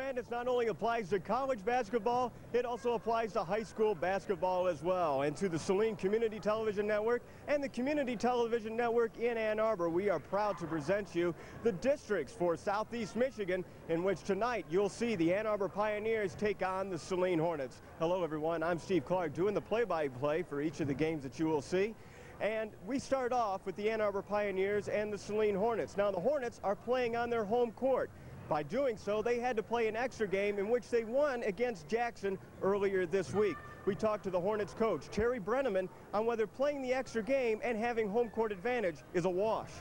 Madness not only applies to college basketball, it also applies to high school basketball as well. And to the Saline Community Television Network and the Community Television Network in Ann Arbor, we are proud to present you the districts for Southeast Michigan, in which tonight you'll see the Ann Arbor Pioneers take on the Saline Hornets. Hello everyone, I'm Steve Clark doing the play-by-play for each of the games that you will see. And we start off with the Ann Arbor Pioneers and the Saline Hornets. Now the Hornets are playing on their home court. By doing so, they had to play an extra game in which they won against Jackson earlier this week. We talked to the Hornets coach, Terry Brenneman, on whether playing the extra game and having home court advantage is a wash.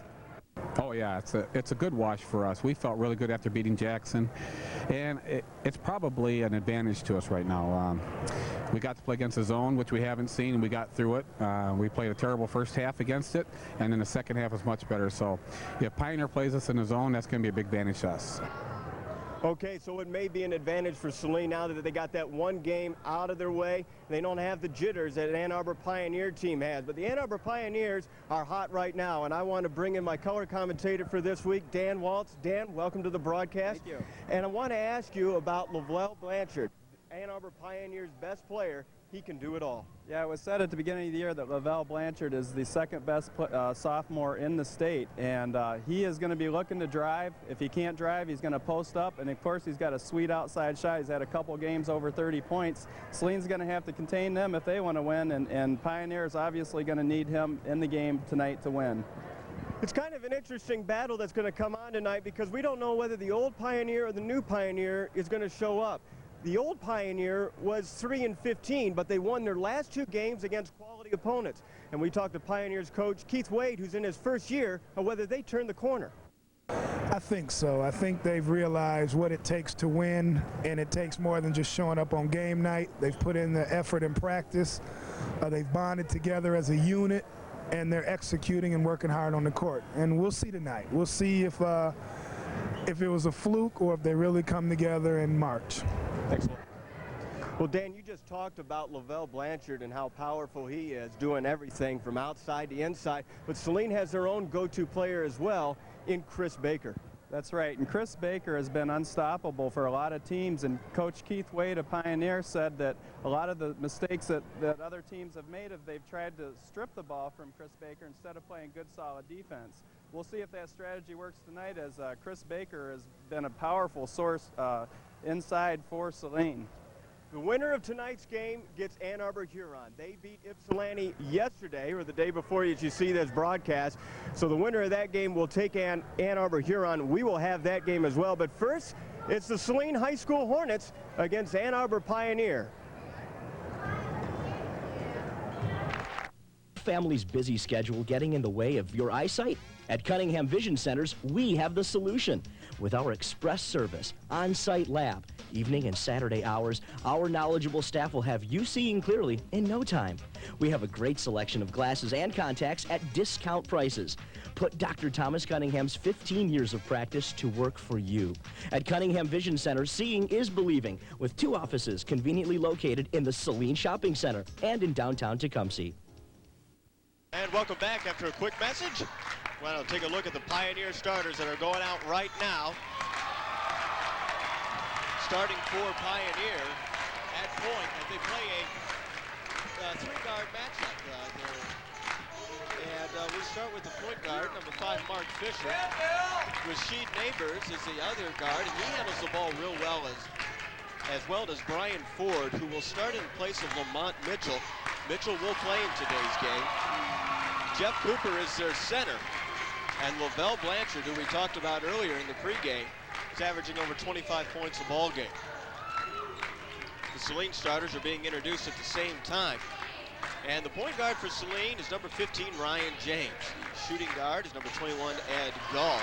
Oh yeah, it's a good wash for us. We felt really good after beating Jackson, and it's probably an advantage to us right now. We got to play against the zone, which we haven't seen, and we got through it. We played a terrible first half against it, and then the second half was much better. So if Pioneer plays us in the zone, that's going to be a big advantage to us. Okay, so it may be an advantage for Saline now that they got that one game out of their way. They don't have the jitters that an Ann Arbor Pioneer team has. But the Ann Arbor Pioneers are hot right now, and I want to bring in my color commentator for this week, Dan Waltz. Dan, welcome to the broadcast. Thank you. And I want to ask you about Lavelle Blanchard, Ann Arbor Pioneers' best player. He can do it all. Yeah, it was said at the beginning of the year that Lavelle Blanchard is the second best sophomore in the state, and he is going to be looking to drive. If he can't drive, he's going to post up, and of course he's got a sweet outside shot. He's had a couple games over 30 points. Saline's going to have to contain them if they want to win, and Pioneer's obviously going to need him in the game tonight to win. It's kind of an interesting battle that's going to come on tonight because we don't know whether the old Pioneer or the new Pioneer is going to show up. The old Pioneer was 3-15, but they won their last two games against quality opponents. And we talked to Pioneers coach Keith Wade, who's in his first year, on whether they turned the corner. I think so. I think they've realized what it takes to win, and it takes more than just showing up on game night. They've put in the effort in practice. They've bonded together as a unit, and they're executing and working hard on the court. And we'll see tonight. We'll see if it was a fluke or if they really come together and march. Excellent. Well, Dan, you just talked about Lavelle Blanchard and how powerful he is, doing everything from outside to inside. But Saline has their own go-to player as well in Chris Baker. That's right, and Chris Baker has been unstoppable for a lot of teams, and Coach Keith Wade of Pioneer said that a lot of the mistakes that other teams have made, they've tried to strip the ball from Chris Baker instead of playing good, solid defense. We'll see if that strategy works tonight, as Chris Baker has been a powerful source inside for Saline. The winner of tonight's game gets Ann Arbor Huron. They beat Ypsilanti yesterday, or the day before, as you see this broadcast. So the winner of that game will take Ann Arbor Huron. We will have that game as well. But first, it's the Saline High School Hornets against Ann Arbor Pioneer. Family's busy schedule getting in the way of your eyesight? At Cunningham Vision Centers, we have the solution. With our express service, on-site lab, evening and Saturday hours, our knowledgeable staff will have you seeing clearly in no time. We have a great selection of glasses and contacts at discount prices. Put Dr. Thomas Cunningham's 15 years of practice to work for you. At Cunningham Vision Center, seeing is believing, with 2 offices conveniently located in the Saline Shopping Center and in downtown Tecumseh. And welcome back after a quick message. Well, take a look at the Pioneer starters that are going out right now. Starting for Pioneer at point, and they play a 3-guard matchup. We start with the point guard, number 5, Mark Fisher. Rasheed Neighbors is the other guard, and he handles the ball real well as Brian Ford, who will start in place of Lamont Mitchell. Mitchell will play in today's game. Jeff Cooper is their center. And Lavelle Blanchard, who we talked about earlier in the pregame, is averaging over 25 points a ball game. The Saline starters are being introduced at the same time. And the point guard for Saline is number 15, Ryan James. Shooting guard is number 21, Ed Gall.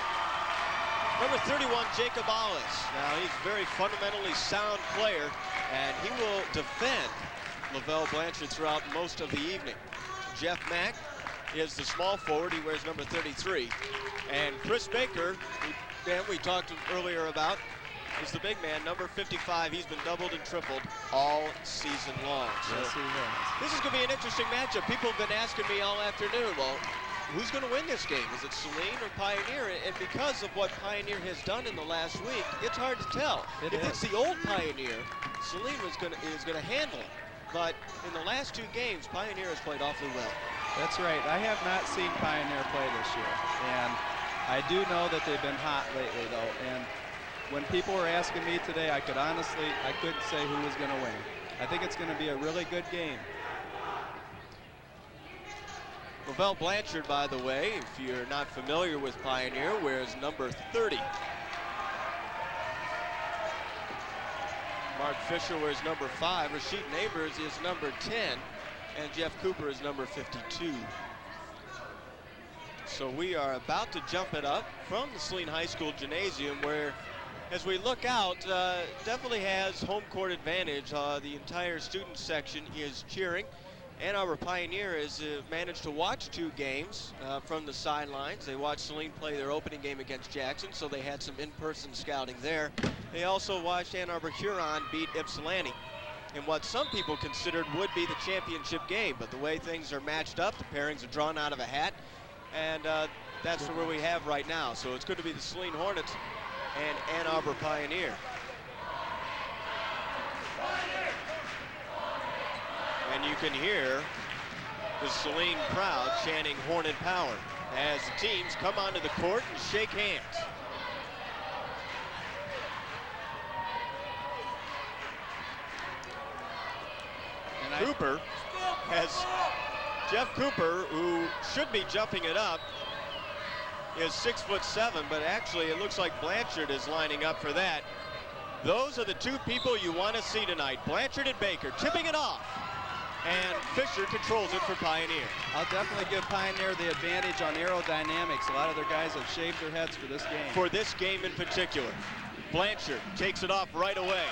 Number 31, Jacob Ollis. Now, he's a very fundamentally sound player, and he will defend Lavelle Blanchard throughout most of the evening. Jeff Mack is the small forward. He wears number 33. And Chris Baker, who we talked earlier about, is the big man, number 55. He's been doubled and tripled all season long. So yes, he has. This is going to be an interesting matchup. People have been asking me all afternoon, well, who's going to win this game? Is it Saline or Pioneer? And because of what Pioneer has done in the last week, it's hard to tell. If it's the old Pioneer, Saline is going to handle it. But in the last 2 games, Pioneer has played awfully well. That's right. I have not seen Pioneer play this year, and I do know that they've been hot lately, though. And when people were asking me today, I couldn't say who was going to win. I think it's going to be a really good game. Lavelle Blanchard, by the way, if you're not familiar with Pioneer, wears number 30. Mark Fisher wears number 5. Rasheed Neighbors is number 10. And Jeff Cooper is number 52. So we are about to jump it up from the Saline High School Gymnasium, where, as we look out, definitely has home court advantage. The entire student section is cheering. Ann Arbor Pioneer has managed to watch 2 games from the sidelines. They watched Saline play their opening game against Jackson, so they had some in-person scouting there. They also watched Ann Arbor Huron beat Ypsilanti in what some people considered would be the championship game. But the way things are matched up, the pairings are drawn out of a hat, and that's where we have right now. So it's going to be the Saline Hornets and Ann Arbor Pioneer. And you can hear the Saline crowd chanting Hornet Power as the teams come onto the court and shake hands. And Jeff Cooper, who should be jumping it up, is 6'7", but actually it looks like Blanchard is lining up for that. Those are the 2 people you want to see tonight, Blanchard and Baker, tipping it off. And Fisher controls it for Pioneer. I'll definitely give Pioneer the advantage on aerodynamics. A lot of their guys have shaved their heads for this game. For this game in particular. Blanchard takes it off right away,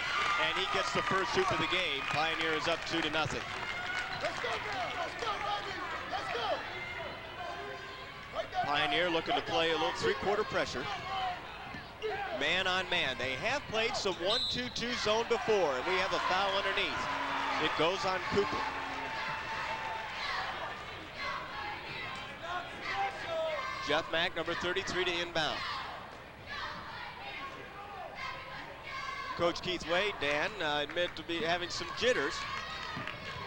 and he gets the first hoop of the game. Pioneer is up 2-0. Let's go, girl. Let's go, baby. Let's go. Pioneer looking to play a little 3-quarter pressure. Man on man. They have played some 1-2-2 zone before, and we have a foul underneath. It goes on Cooper. Jeff Mack, number 33, to inbound. Coach Keith Wade, Dan, admitted to be having some jitters,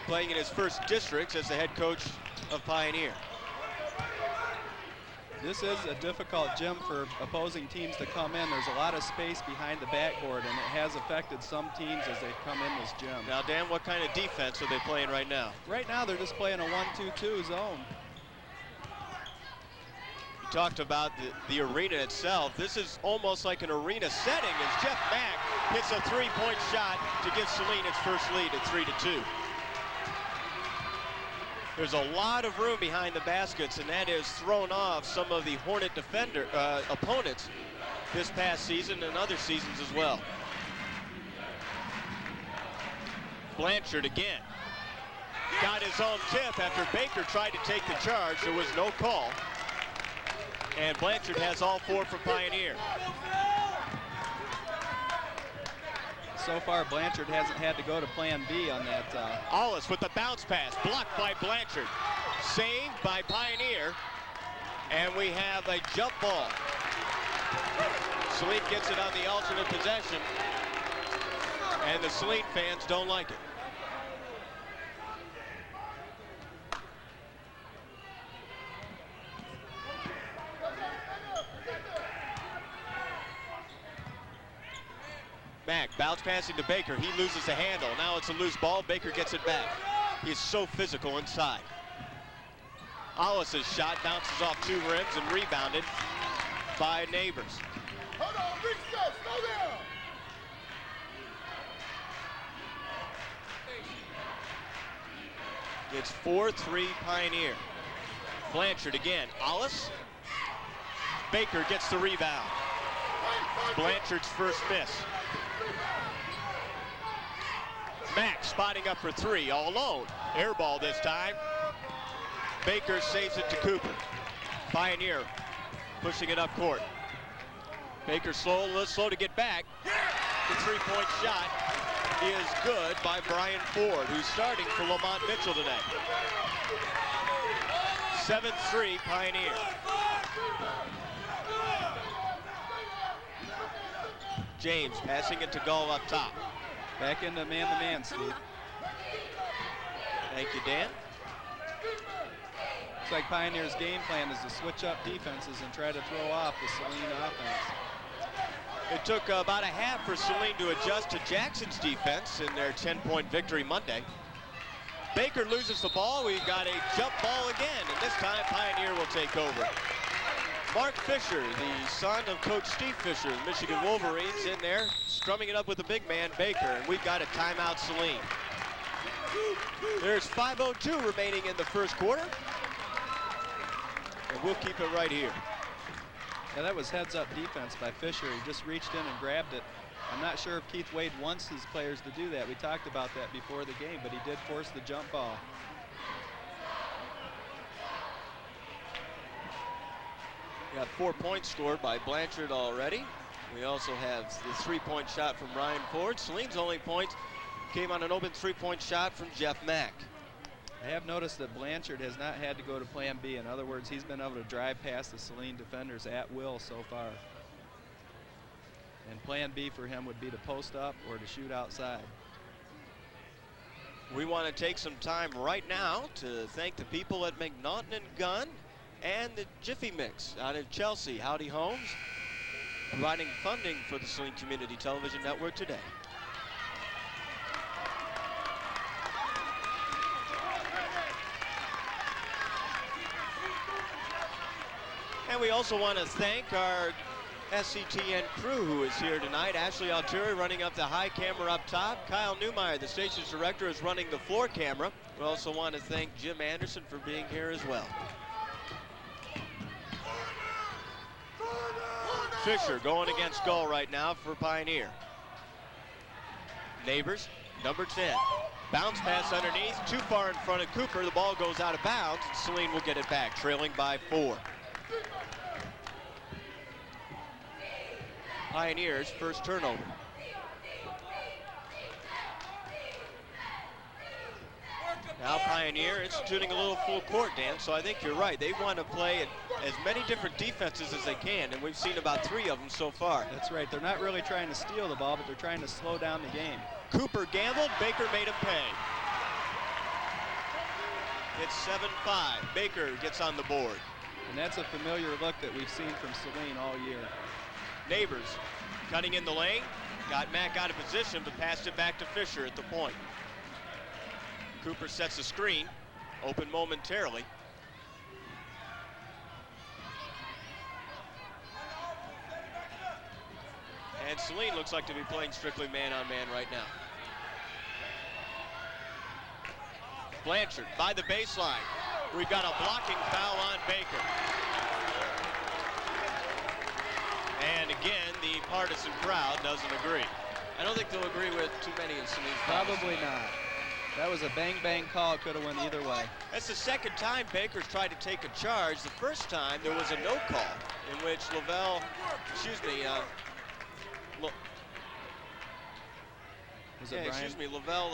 playing in his first districts as the head coach of Pioneer. This is a difficult gym for opposing teams to come in. There's a lot of space behind the backboard, and it has affected some teams as they come in this gym. Now, Dan, what kind of defense are they playing right now? Right now, they're just playing a 1-2-2 zone. You talked about the arena itself. This is almost like an arena setting as Jeff Mack hits a 3-point shot to give Saline its first lead at 3-2. There's a lot of room behind the baskets, and that has thrown off some of the Hornet opponents this past season and other seasons as well. Blanchard again. Got his own tip after Baker tried to take the charge. There was no call. And Blanchard has all 4 for Pioneer. So far, Blanchard hasn't had to go to plan B on that. Allis with the bounce pass, blocked by Blanchard. Saved by Pioneer. And we have a jump ball. Saline gets it on the alternate possession. And the Saline fans don't like it. Mack bounce passing to Baker. He loses the handle. Now it's a loose ball. Baker gets it back. He is so physical inside. Allis' shot bounces off 2 rims and rebounded by Neighbors. Hold on, recess, slow down. It's 4-3 Pioneer. Blanchard again. Allis. Baker gets the rebound. Blanchard's first miss. Mack spotting up for 3, all alone. Air ball this time. Baker saves it to Cooper. Pioneer pushing it up court. Baker slow to get back. The 3-point shot is good by Brian Ford, who's starting for Lamont Mitchell today. 7-3 Pioneer. James passing it to Gall up top. Back into man-to-man, Steve. Thank you, Dan. Looks like Pioneer's game plan is to switch up defenses and try to throw off the Saline offense. It took about a half for Saline to adjust to Jackson's defense in their 10-point victory Monday. Baker loses the ball. We've got a jump ball again, and this time Pioneer will take over. Mark Fisher, the son of Coach Steve Fisher, the Michigan Wolverines, in there, strumming it up with the big man, Baker, and we've got a timeout, Saline. There's 5:02 remaining in the first quarter, and we'll keep it right here. Yeah, that was heads-up defense by Fisher. He just reached in and grabbed it. I'm not sure if Keith Wade wants his players to do that. We talked about that before the game, but he did force the jump ball. Got 4 points scored by Blanchard already. We also have the 3-point shot from Ryan Ford. Saline's only point came on an open 3-point shot from Jeff Mack. I have noticed that Blanchard has not had to go to plan B. In other words, he's been able to drive past the Saline defenders at will so far. And plan B for him would be to post up or to shoot outside. We want to take some time right now to thank the people at McDonald & Gunn and the Jiffy Mix out of Chelsea. Howdy Homes, providing funding for the Saline Community Television Network today. And we also want to thank our SCTN crew who is here tonight. Ashley Altieri running up the high camera up top. Kyle Newmeyer, the station's director, is running the floor camera. We also want to thank Jim Anderson for being here as well. Fisher going against Gull right now for Pioneer. Neighbors, number 10. Bounce pass underneath, too far in front of Cooper. The ball goes out of bounds, and Saline will get it back, trailing by 4. Pioneers' first turnover. Now Pioneer instituting a little full court, Dan, so I think you're right. They want to play as many different defenses as they can, and we've seen about 3 of them so far. That's right. They're not really trying to steal the ball, but they're trying to slow down the game. Cooper gambled. Baker made him pay. It's 7-5. Baker gets on the board. And that's a familiar look that we've seen from Saline all year. Neighbors cutting in the lane, got Mack out of position, but passed it back to Fisher at the point. Cooper sets the screen, open momentarily. And Saline looks like to be playing strictly man-on-man right now. Blanchard by the baseline. We've got a blocking foul on Baker. And again, the partisan crowd doesn't agree. I don't think they'll agree with too many of Saline's fouls. Probably not. That was a bang-bang call. Could have went either way. That's the second time Baker's tried to take a charge. The first time there was a no call in which Lavelle, Lavelle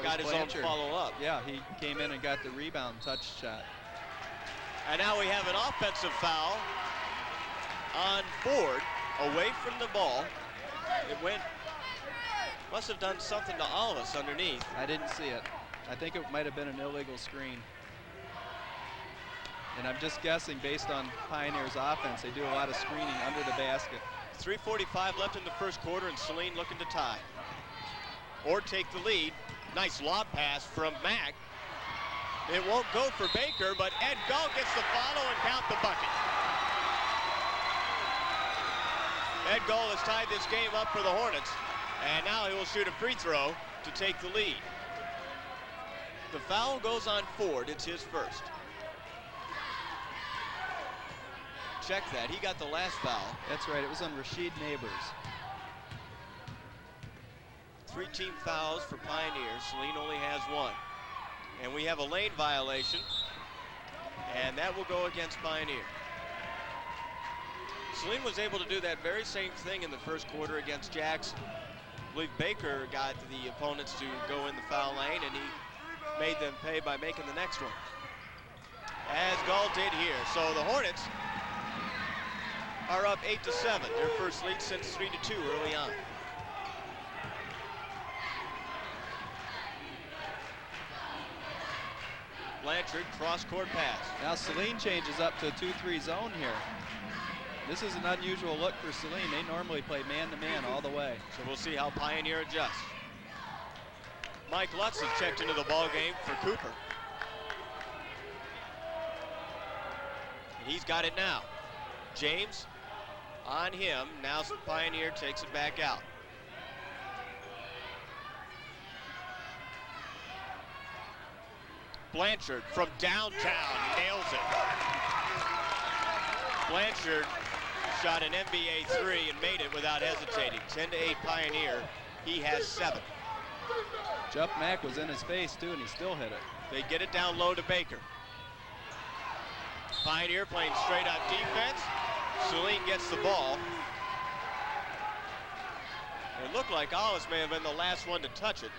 got his own follow-up. Yeah, he came in and got the rebound touch shot. And now we have an offensive foul on Ford, away from the ball. It must have done something to Ollis underneath. I didn't see it. I think it might have been an illegal screen. And I'm just guessing based on Pioneer's offense, they do a lot of screening under the basket. 3:45 left in the first quarter, and Saline looking to tie or take the lead. Nice lob pass from Mack. It won't go for Baker, but Ed Gull gets the follow and count the bucket. Ed Gull has tied this game up for the Hornets, and now he will shoot a free throw to take the lead. The foul goes on Ford. It's his first. Check that. He got the last foul. That's right. It was on Rashid Neighbors. 3 team fouls for Pioneers. Saline only has 1. And we have a lane violation, and that will go against Pioneer. Saline was able to do that very same thing in the first quarter against Jackson. I believe Baker got the opponents to go in the foul lane, and he made them pay by making the next one. as Gall did here. So the Hornets are up 8-7, their first lead since 3-2 early on. Blanchard, cross-court pass. Now Saline changes up to a 2-3 zone here. This is an unusual look for Saline. They normally play man-to-man all the way. So we'll see how Pioneer adjusts. Mike Lutz has checked into the ball game for Cooper. And he's got it now. James on him. Now Pioneer takes it back out. Blanchard from downtown nails it. Blanchard shot an NBA three and made it without hesitating. 10-8 Pioneer. He has 7. Jeff Mack was in his face too, and he still hit it. They get it down low to Baker. Pioneer playing straight out defense. Saline gets the ball. It looked like Hollis may have been the last one to touch it.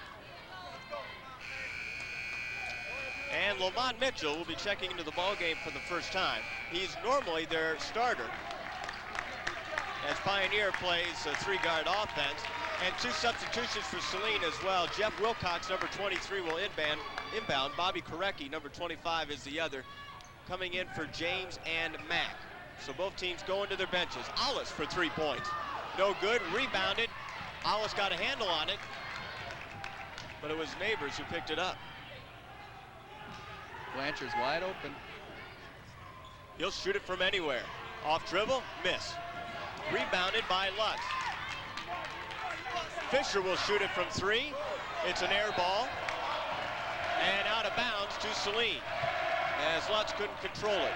And Lamont Mitchell will be checking into the ball game for the first time. He's normally their starter, as Pioneer plays a 3-guard offense. And 2 substitutions for Saline as well. Jeff Wilcox, number 23, will inbound. Bobby Korecki, number 25, is the other, coming in for James and Mack. So both teams go into their benches. Hollis for 3 points. No good, rebounded. Hollis got a handle on it, but it was Neighbors who picked it up. Blanchard's wide open. He'll shoot it from anywhere. Off dribble, miss. Rebounded by Lutz. Fisher will shoot it from 3. It's an air ball. And out of bounds to Saline, as Lutz couldn't control it.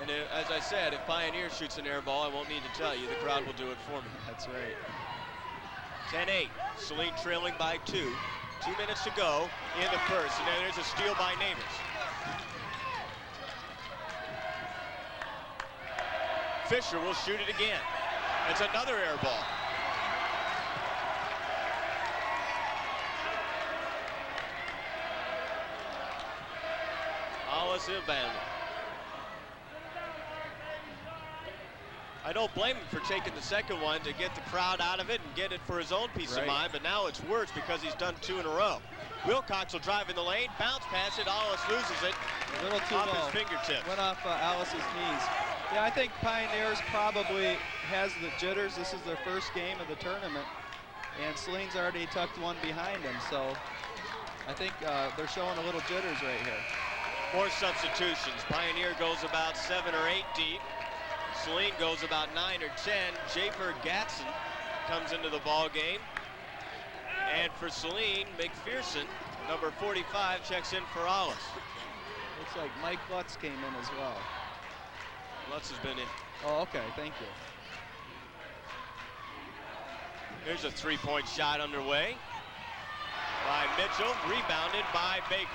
And as I said, if Pioneer shoots an air ball, I won't need to tell you, the crowd will do it for me. That's right. 10-8, Saline trailing by 2. 2 minutes to go in the first, and then there's a steal by Neighbors. Fisher will shoot it again. It's another air ball. Hollis inbound. I don't blame him for taking the second one to get the crowd out of it and get it for his own peace of mind, but now it's worse because he's done 2 in a row. Wilcox will drive in the lane, bounce pass it, Hollis loses it. A little too off low. his fingertips. Went off Alice's knees. Yeah, I think Pioneers probably has the jitters. This is their first game of the tournament, and Saline's already tucked one behind him, so I think they're showing a little jitters right here. 4 substitutions. Pioneer goes about 7 or 8 deep. Saline goes about 9 or 10. Jafer Gatson comes into the ball game. And for Saline, McPherson, number 45, checks in for Hollis. Looks like Mike Lutz came in as well. Lutz has been in. Oh, okay, thank you. Here's a 3-point shot underway by Mitchell, rebounded by Baker.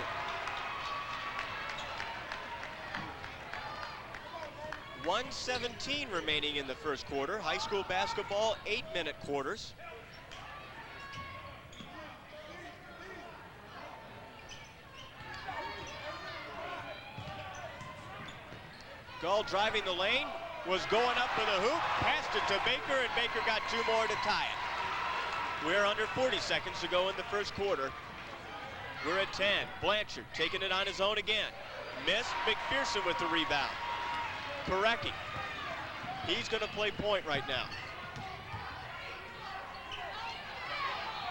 1:17 remaining in the first quarter. High school basketball, 8-minute quarters. Gull driving the lane, was going up for the hoop, passed it to Baker, and Baker got 2 more to tie it. We're under 40 seconds to go in the first quarter. We're at 10. Blanchard taking it on his own again. Missed. McPherson with the rebound. Korecki. He's going to play point right now.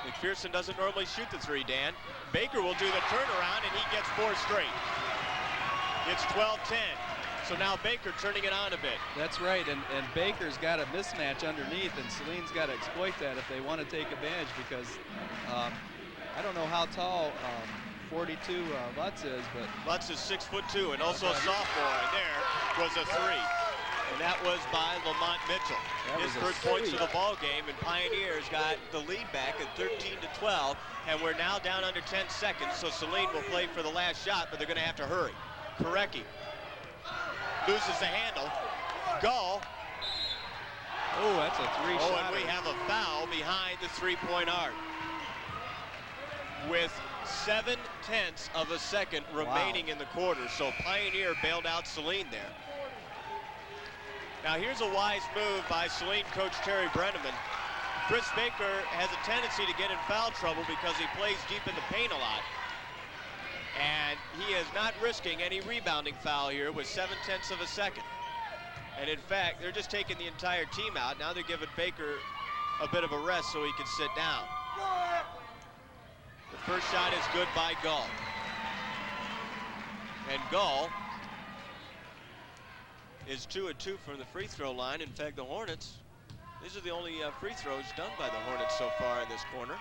McPherson doesn't normally shoot the 3, Dan. Baker will do the turnaround, and he gets 4 straight. It's 12-10. So now Baker turning it on a bit. That's right, and Baker's got a mismatch underneath, and Saline's got to exploit that if they want to take advantage, because I don't know how tall 42 Lutz is, but Lutz is 6'2" and also a sophomore, and there was a 3. And that was by Lamont Mitchell. His first points of the ball game, and Pioneers got the lead back at 13-12, and we're now down under 10 seconds, so Saline will play for the last shot, but they're going to have to hurry. Korecki loses the handle. Gull. Oh, that's a 3-shot. Oh, and we have a foul behind the 3-point arc with 7/10 of a second remaining in the quarter. So Pioneer bailed out Saline there. Now here's a wise move by Saline coach Terry Brenneman. Chris Baker has a tendency to get in foul trouble because he plays deep in the paint a lot. And he is not risking any rebounding foul here with 7/10 of a second. And in fact, they're just taking the entire team out. Now they're giving Baker a bit of a rest so he can sit down. The first shot is good by Gull. And Gull is 2 of 2 from the free throw line. In fact, the Hornets, these are the only free throws done by the Hornets so far in this corner.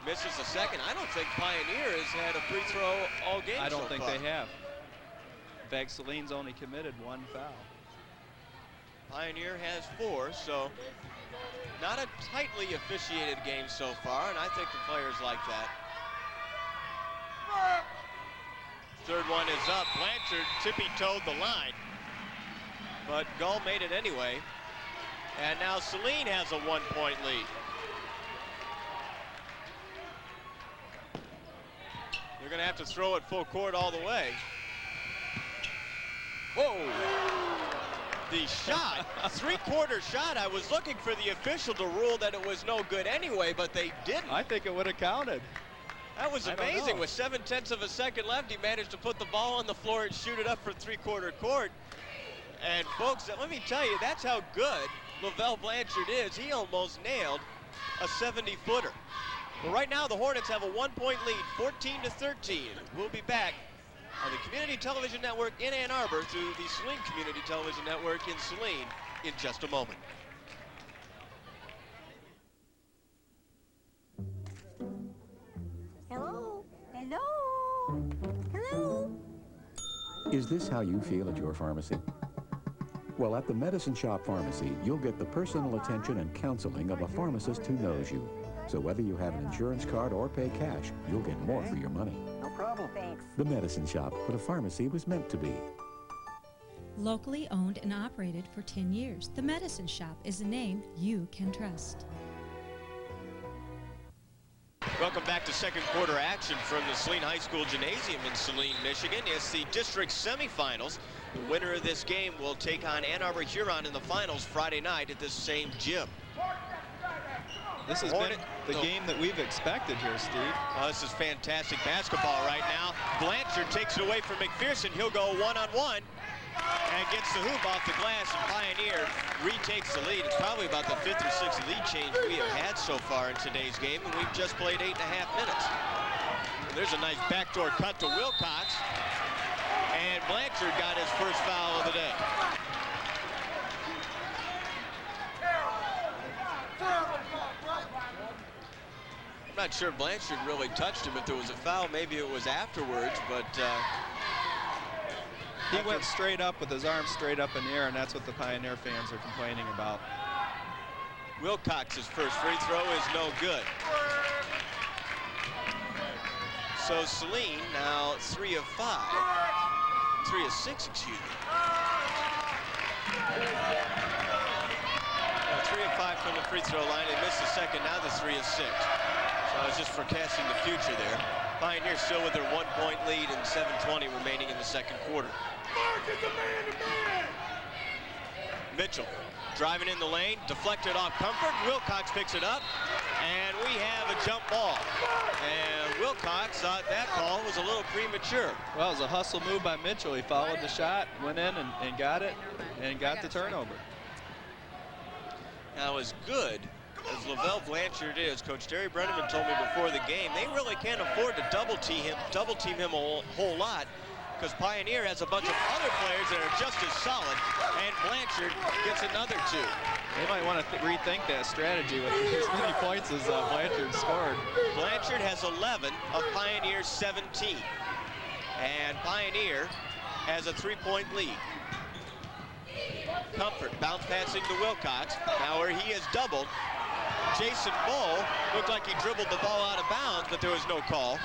Misses the second. I don't think Pioneer has had a free throw all game so far. I don't think they have. In fact, Saline's only committed 1 foul. Pioneer has 4, so not a tightly officiated game so far, and I think the players like that. Third one is up. Blanchard tippy-toed the line, but Gull made it anyway. And now Saline has a 1-point lead. They're going to have to throw it full court all the way. Whoa! The shot, three-quarter shot. I was looking for the official to rule that it was no good anyway, but they didn't. I think it would have counted. That was amazing. With 7/10 of a second left, he managed to put the ball on the floor and shoot it up for three-quarter court. And folks, let me tell you, that's how good Lavelle Blanchard is. He almost nailed a 70-footer. Well, right now, the Hornets have a 1-point lead, 14-13. We'll be back on the Community Television Network in Ann Arbor through the Saline Community Television Network in Saline in just a moment. Hello? Hello? Hello? Is this how you feel at your pharmacy? Well, at the Medicine Shop Pharmacy, you'll get the personal attention and counseling of a pharmacist who knows you. So whether you have an insurance card or pay cash, you'll get more for your money. No problem. Thanks. The Medicine Shop, what a pharmacy was meant to be. Locally owned and operated for 10 years, The Medicine Shop is a name you can trust. Welcome back to second quarter action from the Saline High School Gymnasium in Saline, Michigan. It's the district semifinals. The winner of this game will take on Ann Arbor Huron in the finals Friday night at this same gym. This has been the game that we've expected here, Steve. Oh, this is fantastic basketball right now. Blanchard takes it away from McPherson. He'll go one-on-one and gets the hoop off the glass, and Pioneer retakes the lead. It's probably about the 5th or 6th lead change we have had so far in today's game, and we've just played 8.5 minutes. There's a nice backdoor cut to Wilcox, and Blanchard got his first foul of the day. I'm not sure Blanchard really touched him. If there was a foul, maybe it was afterwards, but he went straight up with his arms straight up in the air, and that's what the Pioneer fans are complaining about. Wilcox's first free throw is no good. So Saline now 3 of 5. 3 of 6, excuse me. 3 of 5 from the free throw line. They missed the second, now the 3 of 6. So I was just forecasting the future there. Pioneer still with their 1-point lead and 7:20 remaining in the second quarter. Mitchell driving in the lane, deflected off Comfort. Wilcox picks it up, and we have a jump ball. And Wilcox thought that call was a little premature. Well, it was a hustle move by Mitchell. He followed the shot, went in and got it, and got the turnover. Now, as good as Lavelle Blanchard is, Coach Terry Brenneman told me before the game, they really can't afford to double team him a whole lot, because Pioneer has a bunch of other players that are just as solid, and Blanchard gets another 2. They might want to rethink that strategy with as many points as Blanchard scored. Blanchard has 11 of Pioneer's 17, and Pioneer has a 3-point lead. Comfort bounce passing to Wilcox. Now where he is doubled, Jason Bull looked like he dribbled the ball out of bounds, but there was no call.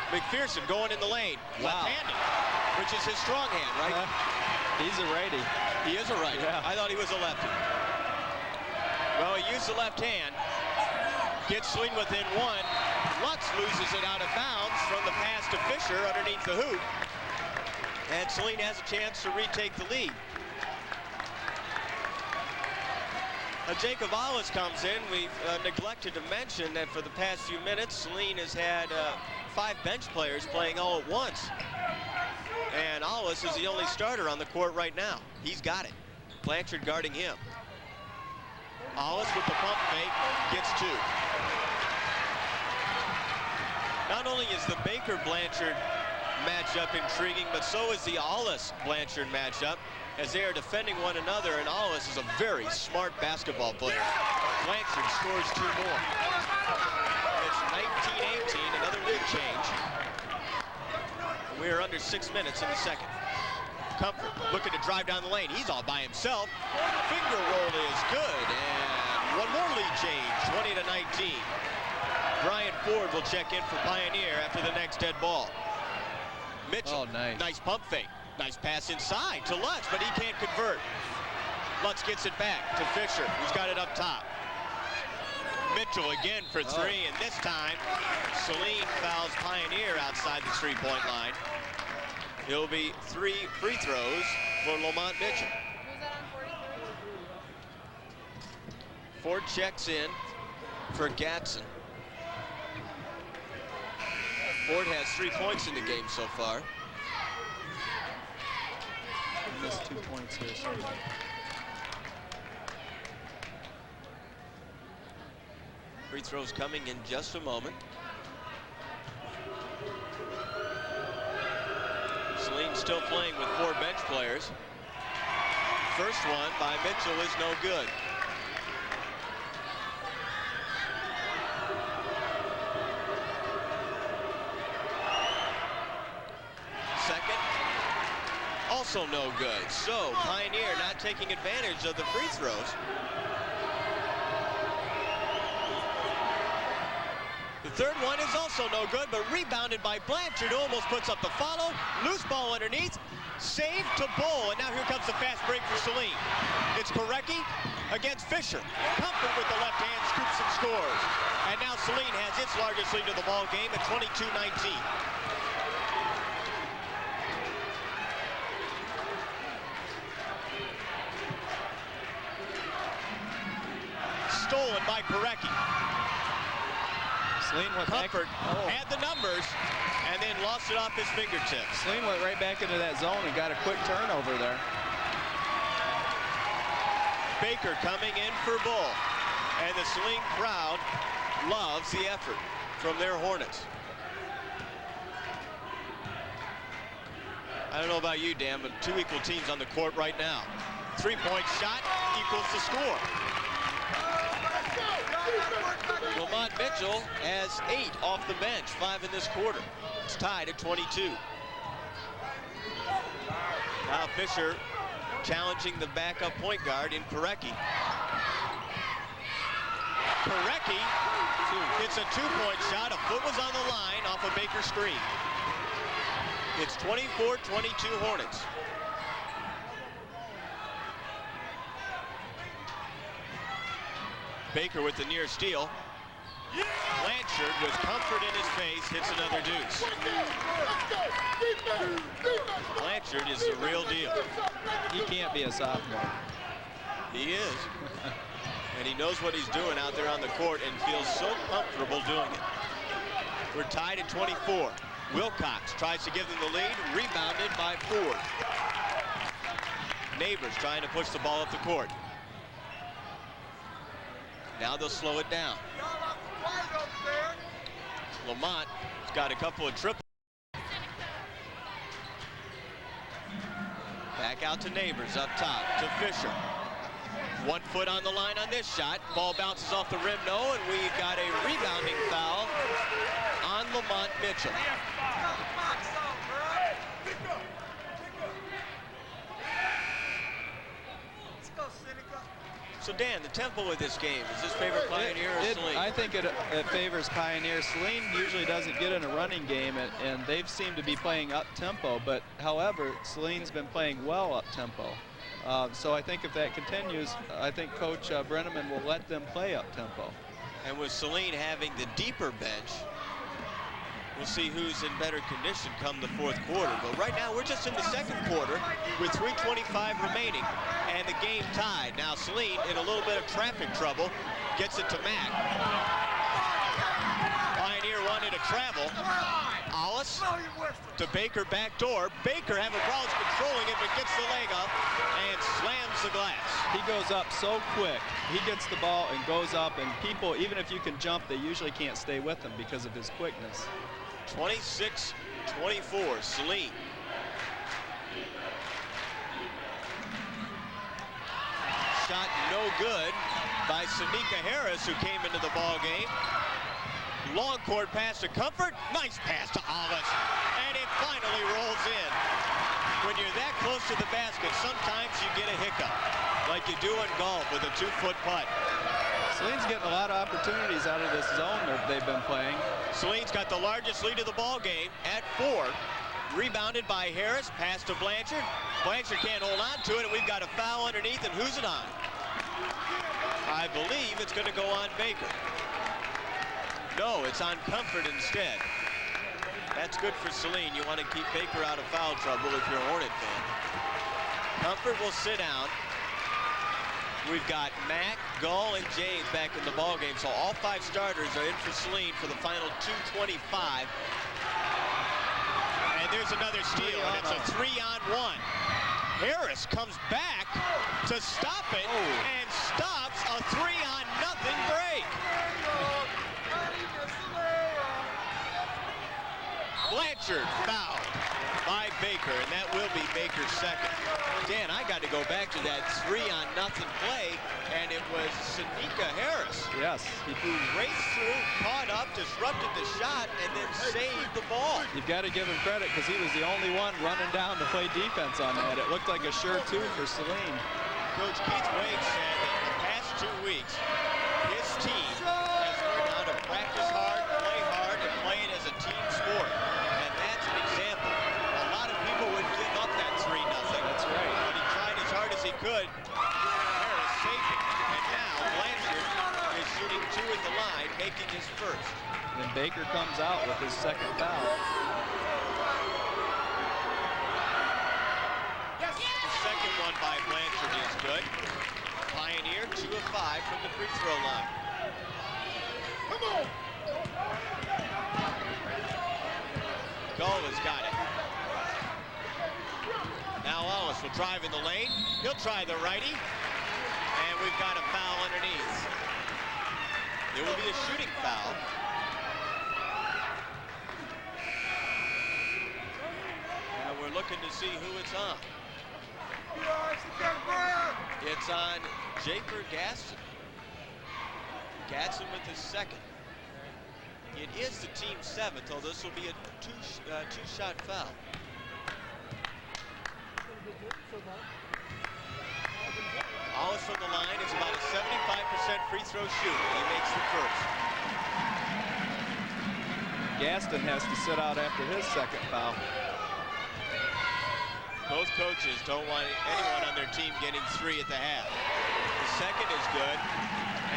McPherson going in the lane, left-handed, which is his strong hand, right? He's a righty. He is a righty. Yeah. I thought he was a lefty. Well, he used the left hand, Gets Saline within one. Lutz loses it out of bounds from the pass to Fisher underneath the hoop. And Saline has a chance to retake the lead. Jacob Ollis comes in. We've neglected to mention that for the past few minutes, Saline has had 5 bench players playing all at once. And Ollis is the only starter on the court right now. He's got it. Blanchard guarding him. Ollis with the pump fake, gets 2. Not only is the Baker-Blanchard matchup intriguing, but so is the Ollis-Blanchard matchup, as they are defending one another, and Ollis is a very smart basketball player. Blanchard scores 2 more. It's 19-18, another lead change. We are under 6 minutes in the second. Comfort looking to drive down the lane. He's all by himself. Finger roll is good, and one more lead change, 20-19. Brian Ford will check in for Pioneer after the next dead ball. Mitchell, nice pump fake. Nice pass inside to Lutz, but he can't convert. Lutz gets it back to Fisher, who's got it up top. Mitchell again for 3, and this time Saline fouls Pioneer outside the 3-point line. It'll be 3 free throws for Lamont Mitchell. Ford checks in for Gatson. Ford has 3 points in the game so far. Missed 2 points here. So. Free throws coming in just a moment. Saline still playing with 4 bench players. First one by Mitchell is no good. Second, also no good. So Pioneer not taking advantage of the free throws. The third one is also no good, but rebounded by Blanchard, who almost puts up the follow. Loose ball underneath, saved to Bull, and now here comes the fast break for Saline. It's Korecki against Fisher. Comfort with the left hand, scoops and scores. And now Saline has its largest lead of the ball game at 22-19. Stolen by Korecki. Saline went Comfort had the numbers and then lost it off his fingertips. Saline went right back into that zone and got a quick turnover there. Baker coming in for Bull. And the Saline crowd loves the effort from their Hornets. I don't know about you, Dan, but 2 equal teams on the court right now. 3-point shot equals the score. Lamont Mitchell has 8 off the bench, 5 in this quarter. It's tied at 22. Now Fisher challenging the backup point guard in Korecki. Korecki hits a 2-point shot. A foot was on the line off a Baker screen. It's 24-22 Hornets. Baker with the near steal. Blanchard with Comfort in his face hits another deuce. Blanchard is the real deal. He can't be a sophomore. He is. And he knows what he's doing out there on the court and feels so comfortable doing it. We're tied at 24. Wilcox tries to give them the lead, rebounded by Ford. Neighbors trying to push the ball up the court. Now they'll slow it down. Lamont has got a couple of triples. Back out to Neighbors up top to Fisher. 1 foot on the line on this shot. Ball bounces off the rim, no, and we've got a rebounding foul on Lamont Mitchell. So Dan, the tempo of this game, is this favor Pioneer or Saline? I think it favors Pioneer. Saline usually doesn't get in a running game, and they've seemed to be playing up-tempo, but however, Saline's been playing well up-tempo. So I think if that continues, I think Coach Brenneman will let them play up-tempo. And with Saline having the deeper bench, we'll see who's in better condition come the fourth quarter. But right now, we're just in the second quarter with 3:25 remaining and the game tied. Now Saline in a little bit of traffic trouble, gets it to Mack. Pioneer wanted to travel. Hollis to Baker back door. Baker having problems controlling it, but gets the leg up and slams the glass. He goes up so quick. He gets the ball and goes up, and people, even if you can jump, they usually can't stay with him because of his quickness. 26-24, Saline. Shot no good by Sanika Harris, who came into the ball game. Long court pass to Comfort. Nice pass to Hollis. And it finally rolls in. When you're that close to the basket, sometimes you get a hiccup, like you do in golf with a 2-foot putt. Saline's getting a lot of opportunities out of this zone that they've been playing. Saline's got the largest lead of the ball game at 4. Rebounded by Harris. Pass to Blanchard. Blanchard can't hold on to it, and we've got a foul underneath, and who's it on? I believe it's going to go on Baker. No, it's on Comfort instead. That's good for Saline. You want to keep Baker out of foul trouble if you're a Hornet fan. Comfort will sit down. We've got Mack, Gull, and James back in the ball game. So all 5 starters are in for Saline for the final 2:25. And there's another steal, and it's a 3-on-1. Harris comes back to stop it and stops a 3-on-0 break. Blanchard fouled by Baker, and that will be Baker's second. Dan, I got to go back to that 3-on-0 play, and it was Sanika Harris. Yes. Who raced through, caught up, disrupted the shot, and then saved the ball. You've got to give him credit because he was the only one running down to play defense on that. It looked like a sure 2 for Saline. Coach Keith Wade said that in the past 2 weeks, his team has learned how to practice hard, and play it as a team sport. And that's an example. A lot of people would give up that 3-0. That's right. But he tried as hard as he could. Harris saved it. And now Blanchard is shooting 2 at the line, making his first. And Baker comes out with his second foul. The second one by Blanchard is good. Pioneer 2 of 5 from the free throw line. Come on. Gull has got it. Now Ellis will drive in the lane. He'll try the righty. And we've got a foul underneath. It will be a shooting foul. And we're looking to see who it's on. It's on Japer Gaston. Gaston with his second. It is the team 7th, though this will be a two-shot foul. Hollis from the line is about a 75% free throw shooter. He makes the first. Gaston has to sit out after his second foul. Both coaches don't want anyone on their team getting 3 at the half. The second is good,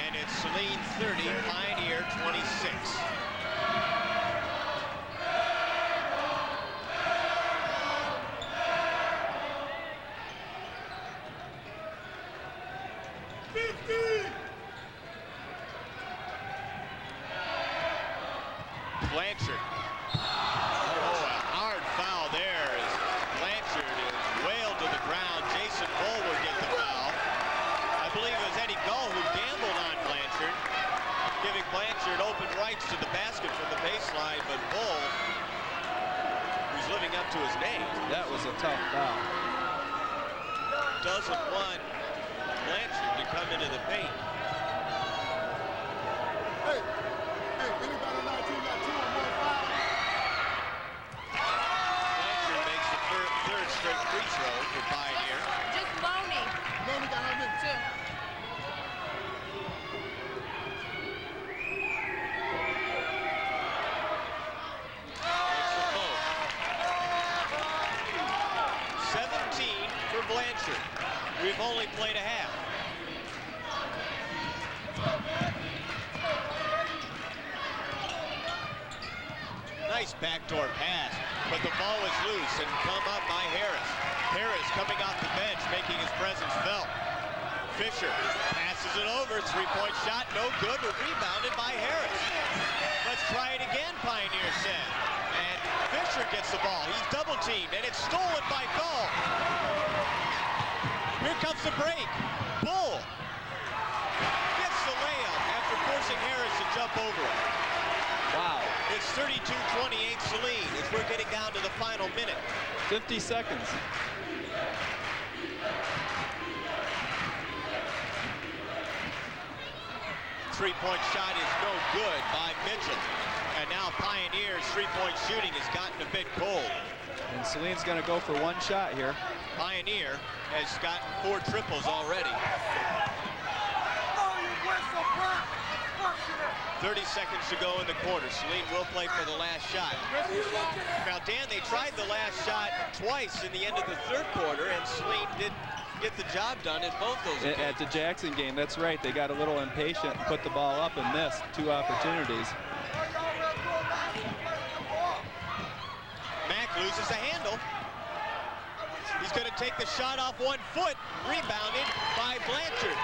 and it's Saline 30, Pioneer 26. Blanchard. Oh, a hard foul there as Blanchard is wailed to the ground. Jason Bull will get the foul. I believe it was Eddie Gull who gambled on Blanchard, giving Blanchard open rights to the basket from the baseline, but Bull, who's living up to his name, That was a tough foul. doesn't want Blanchard to come into the paint. Hey, anybody on our team got 2 or more fouls? Blanchard makes the third straight free throw for Pioneer. Just Loney. Loney got how many? 2. Makes them both. 17 for Blanchard. We've only played a half. backdoor pass, but the ball was loose and come up by Harris. Harris coming off the bench, making his presence felt. Fisher passes it over, three-point shot, no good, but rebounded by Harris. Let's try it again, Pioneer said. And Fisher gets the ball. He's double-teamed, and it's stolen by Gall. Here comes the break. Bull gets the layup after forcing Harris to jump over it. Wow. It's 32-28 Saline as we're getting down to the final minute. 50 seconds. Three-point shot is no good by Mitchell. And now Pioneer's three-point shooting has gotten a bit cold. And Saline's going to go for one shot here. Pioneer has gotten 4 triples already. 30 seconds to go in the quarter. Saline will play for the last shot. Now, Dan, they tried the last shot twice in the end of the third quarter, and Saline didn't get the job done in both those occasions. At the Jackson game, that's right. They got a little impatient and put the ball up and missed 2 opportunities. Mack loses the handle. He's going to take the shot off 1 foot, rebounded by Blanchard.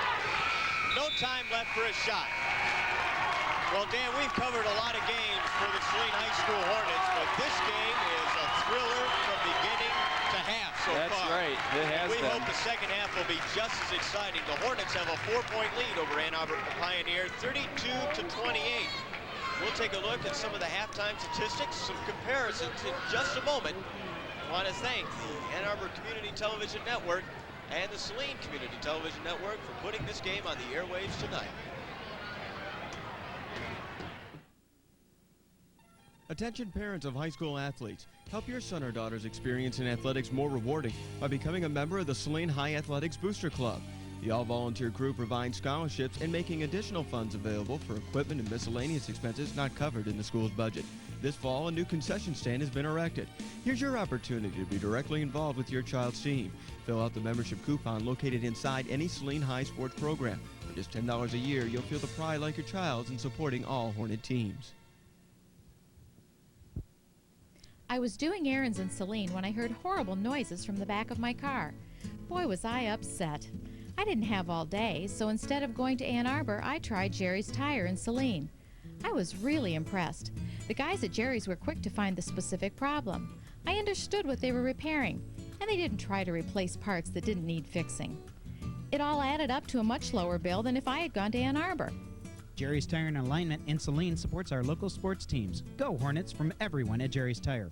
No time left for a shot. Well, Dan, we've covered a lot of games for the Saline High School Hornets, but this game is a thriller from beginning to half so far. That's right. It has We been. hope the second half will be just as exciting. The Hornets have a 4-point lead over Ann Arbor Pioneer, 32-28. We'll take a look at some of the halftime statistics, some comparisons in just a moment. I want to thank the Ann Arbor Community Television Network and the Saline Community Television Network for putting this game on the airwaves tonight. Attention parents of high school athletes. Help your son or daughter's experience in athletics more rewarding by becoming a member of the Saline High Athletics Booster Club. The all-volunteer crew provides scholarships and making additional funds available for equipment and miscellaneous expenses not covered in the school's budget. This fall, a new concession stand has been erected. Here's your opportunity to be directly involved with your child's team. Fill out the membership coupon located inside any Saline High sports program. For just $10 a year, you'll feel the pride like your child's in supporting all Hornet teams. I was doing errands in Saline when I heard horrible noises from the back of my car. Boy, was I upset. I didn't have all day, so instead of going to Ann Arbor, I tried Jerry's Tire in Saline. I was really impressed. The guys at Jerry's were quick to find the specific problem. I understood what they were repairing, and they didn't try to replace parts that didn't need fixing. It all added up to a much lower bill than if I had gone to Ann Arbor. Jerry's Tire and Alignment in Saline supports our local sports teams. Go Hornets from everyone at Jerry's Tire.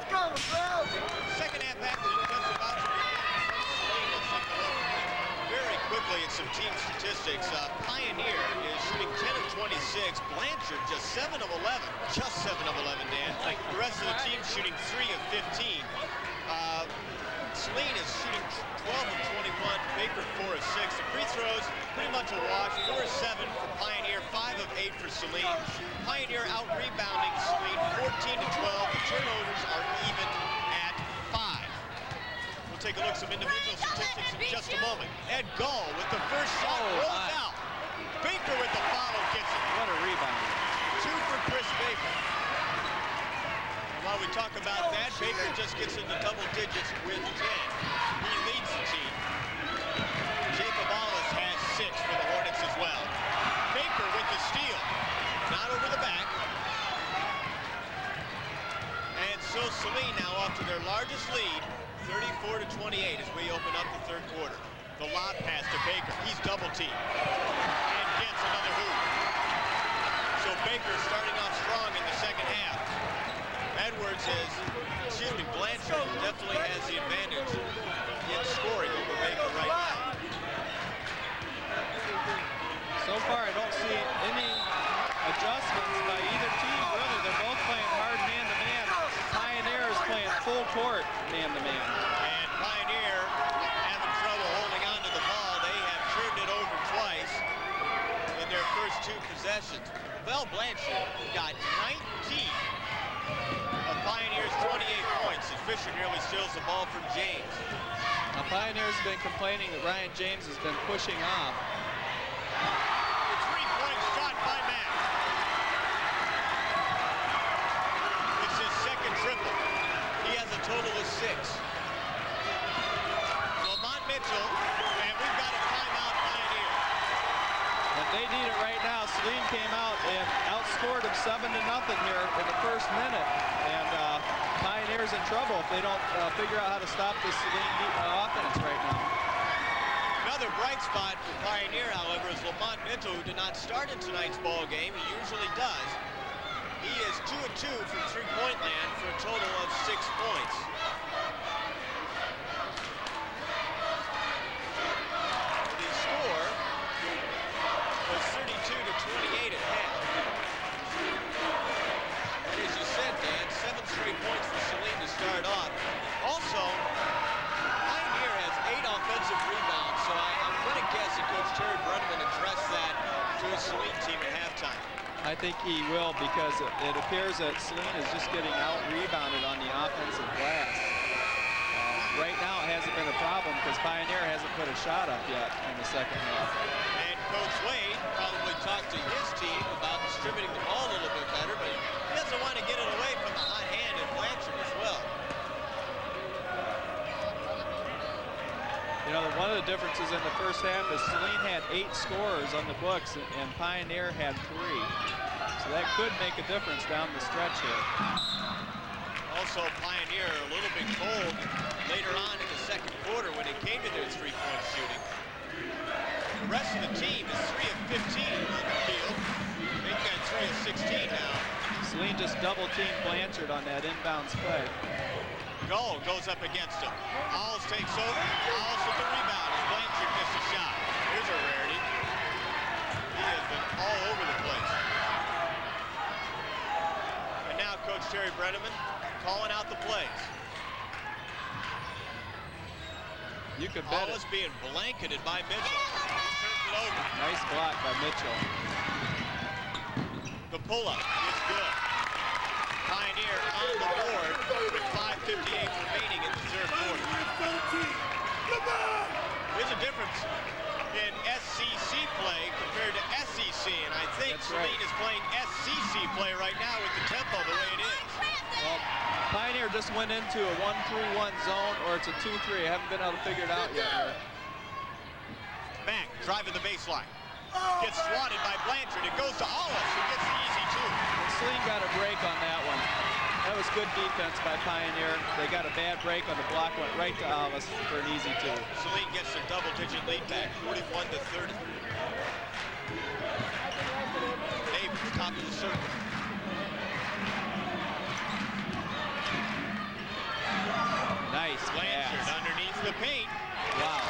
Second half action just about to begin. Let's take a look very quickly at some team statistics. Pioneer is shooting 10 of 26. Blanchard just 7 of 11. Just 7 of 11, Dan. The rest of the team shooting 3 of 15. Saline is shooting 12 of 21. Baker 4 of 6. The free throws pretty much a wash. 4 of 7 for Pioneer. 5 of 8 for Saline. Pioneer out rebounding Saline 14 to 12. The turnovers are even at 5. We'll take a look at some individual statistics in just a moment. Ed Gall with the first shot rolls out. Baker with the follow gets it. What a rebound. 2 for Chris Baker. And while we talk about that, Baker just gets into double digits with 10. He leads the team. Jacob Ollis has 6 for the Hornets as well. Baker with the steal. Not over the back. And so Saline now off to their largest lead, 34 to 28 as we open up the third quarter. The lob pass to Baker. He's double teamed and gets another hoop. So Baker starting off strong in the second half. Blanchard definitely has the advantage in scoring over Baker right now. So far, I don't see any adjustments by either team, really. They're both playing hard man-to-man. Pioneer is playing full court man-to-man. And Pioneer having trouble holding on to the ball. They have turned it over twice in their first 2 possessions. Bell Blanchard got 19 of Pioneer's 28 points as Fisher nearly steals the ball from James. Now, Pioneer's been complaining that Ryan James has been pushing off. The 3-point shot by Mack. They need it right now. Saline came out and outscored them 7-0 here in the first minute. And Pioneer's in trouble if they don't figure out how to stop this Saline offense right now. Another bright spot for Pioneer, however, is Lamont Minto, who did not start in tonight's ball game. He usually does. He is 2-2 from three-point land for a total of 6 points. The score was 32-28 at half. And as you said, Dan, 7 straight points for Saline to start off. Also, Pioneer has 8 offensive rebounds, so I'm going to guess that Coach Terry Brenneman addressed that to his Saline team at halftime. I think he will, because it appears that Saline is just getting out-rebounded on the offensive glass. Right now it hasn't been a problem because Pioneer hasn't put a shot up yet in the second half. And Coach Wade probably talked to his team about distributing the ball a little bit better, but he doesn't want to get it away from the hot hand in Blanchard as well. You know, one of the differences in the first half is Saline had 8 scorers on the books and Pioneer had 3. So that could make a difference down the stretch here. Also, Pioneer a little bit cold later on in the second quarter when it came to their three-point shooting. The rest of the team is 3 of 15 on the field. They've got 3 of 16 now. Saline just double-teamed Blanchard on that inbounds play. Gull goes up against him. Alls takes over. Alls with the rebound as Blanchard missed a shot. Here's a rarity. He has been all over the place. And now Coach Terry Brenneman calling out the plays. You could bet Alls being blanketed by Mitchell. He turns it over. Nice block by Mitchell. The pull-up is good. Pioneer on the board with 5:58 remaining in the third quarter. There's a difference in SCC play compared to SEC, and I think Saline is playing SCC play right now with the tempo the way it is. Well, Pioneer just went into a 1-3-1 zone, or it's a 2-3. I haven't been able to figure it out yet here. Mack driving the baseline. Gets swatted by Blanchard. It goes to Allis, who gets the easy 2. And Saline got a break on that one. That was good defense by Pioneer. They got a bad break on the block, went right to Allis for an easy 2. Saline gets a double-digit lead back, 41-30. Neighbors, top of the circle. Nice Blanchard pass. underneath the paint. Wow.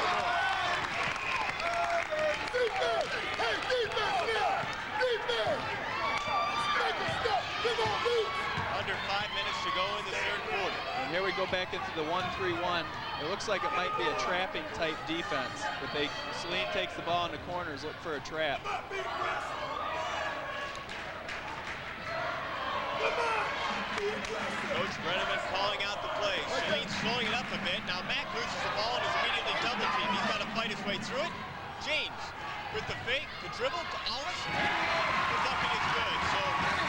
Defense! Hey, defense now! Defense! Take a step! Come on, Luke! Under 5 minutes to go in the third quarter. And here we go back into the 1-3-1. It looks like it might be a trapping type defense, but Saline takes the ball in the corners, look for a trap. Coach Brenneman calling out the plays. Saline's slowing it up a bit. Now Mack loses the ball and is immediately double teamed. He's got to fight his way through it. James with the fake, the dribble to Allis. The bucket is good. So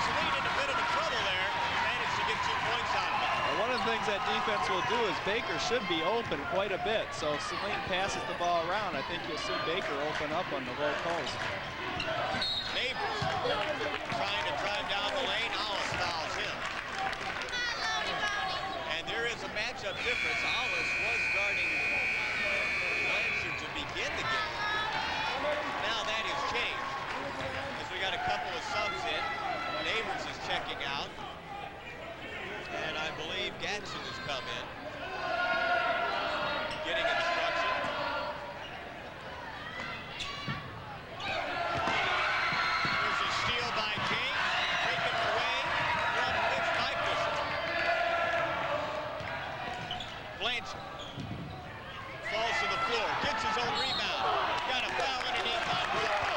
Saline in a bit of a trouble there. Managed to get 2 points out of it. Well, one of the things that defense will do is Baker should be open quite a bit. So if Saline passes the ball around, I think you'll see Baker open up on the low post. Neighbors trying to drive down the lane. Allis fouls him. And there is a matchup difference. Allis was guarding Blanchard to begin the game. Now that has changed, as we got a couple of subs in. Neighbors is checking out. And I believe Gadsden has come in. Getting instruction. Here's a steal by James. Taken away from Mitch by Bishop. Blanchard falls to the floor. Gets his own rebound. Got a foul underneath on Wilcox.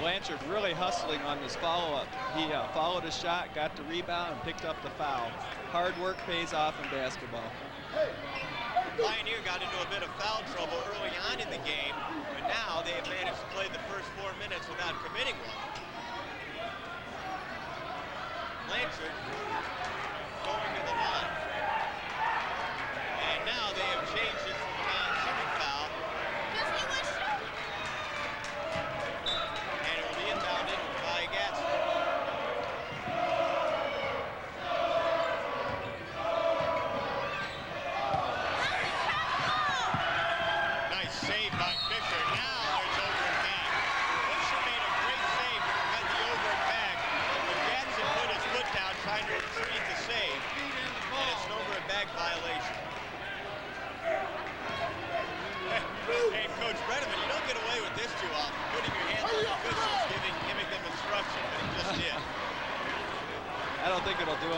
Blanchard really hustling on this follow-up. He followed a shot, got the rebound, and picked up the foul. Hard work pays off in basketball. Pioneer got into a bit of foul trouble early on in the game, but now they have managed to play the first 4 minutes without committing one. Blanchard going to the line.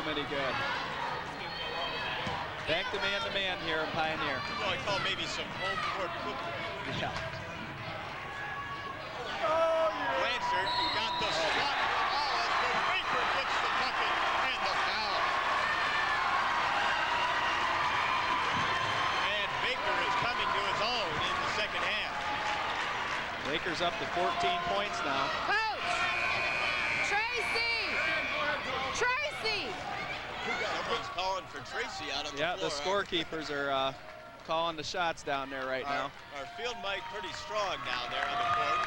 them any good. Back to man here in Pioneer. Well, I call maybe some home court football. Yeah. Blanchard got the spot for Wallace, but Baker gets the bucket and the foul. And Baker is coming to his own in the second half. Baker's up to 14 points now. Coach! Tracy! Tracy! Someone's calling for Tracy out on the floor. Yeah, the scorekeepers are calling the shots down there right now. Our field mic pretty strong down there on the court.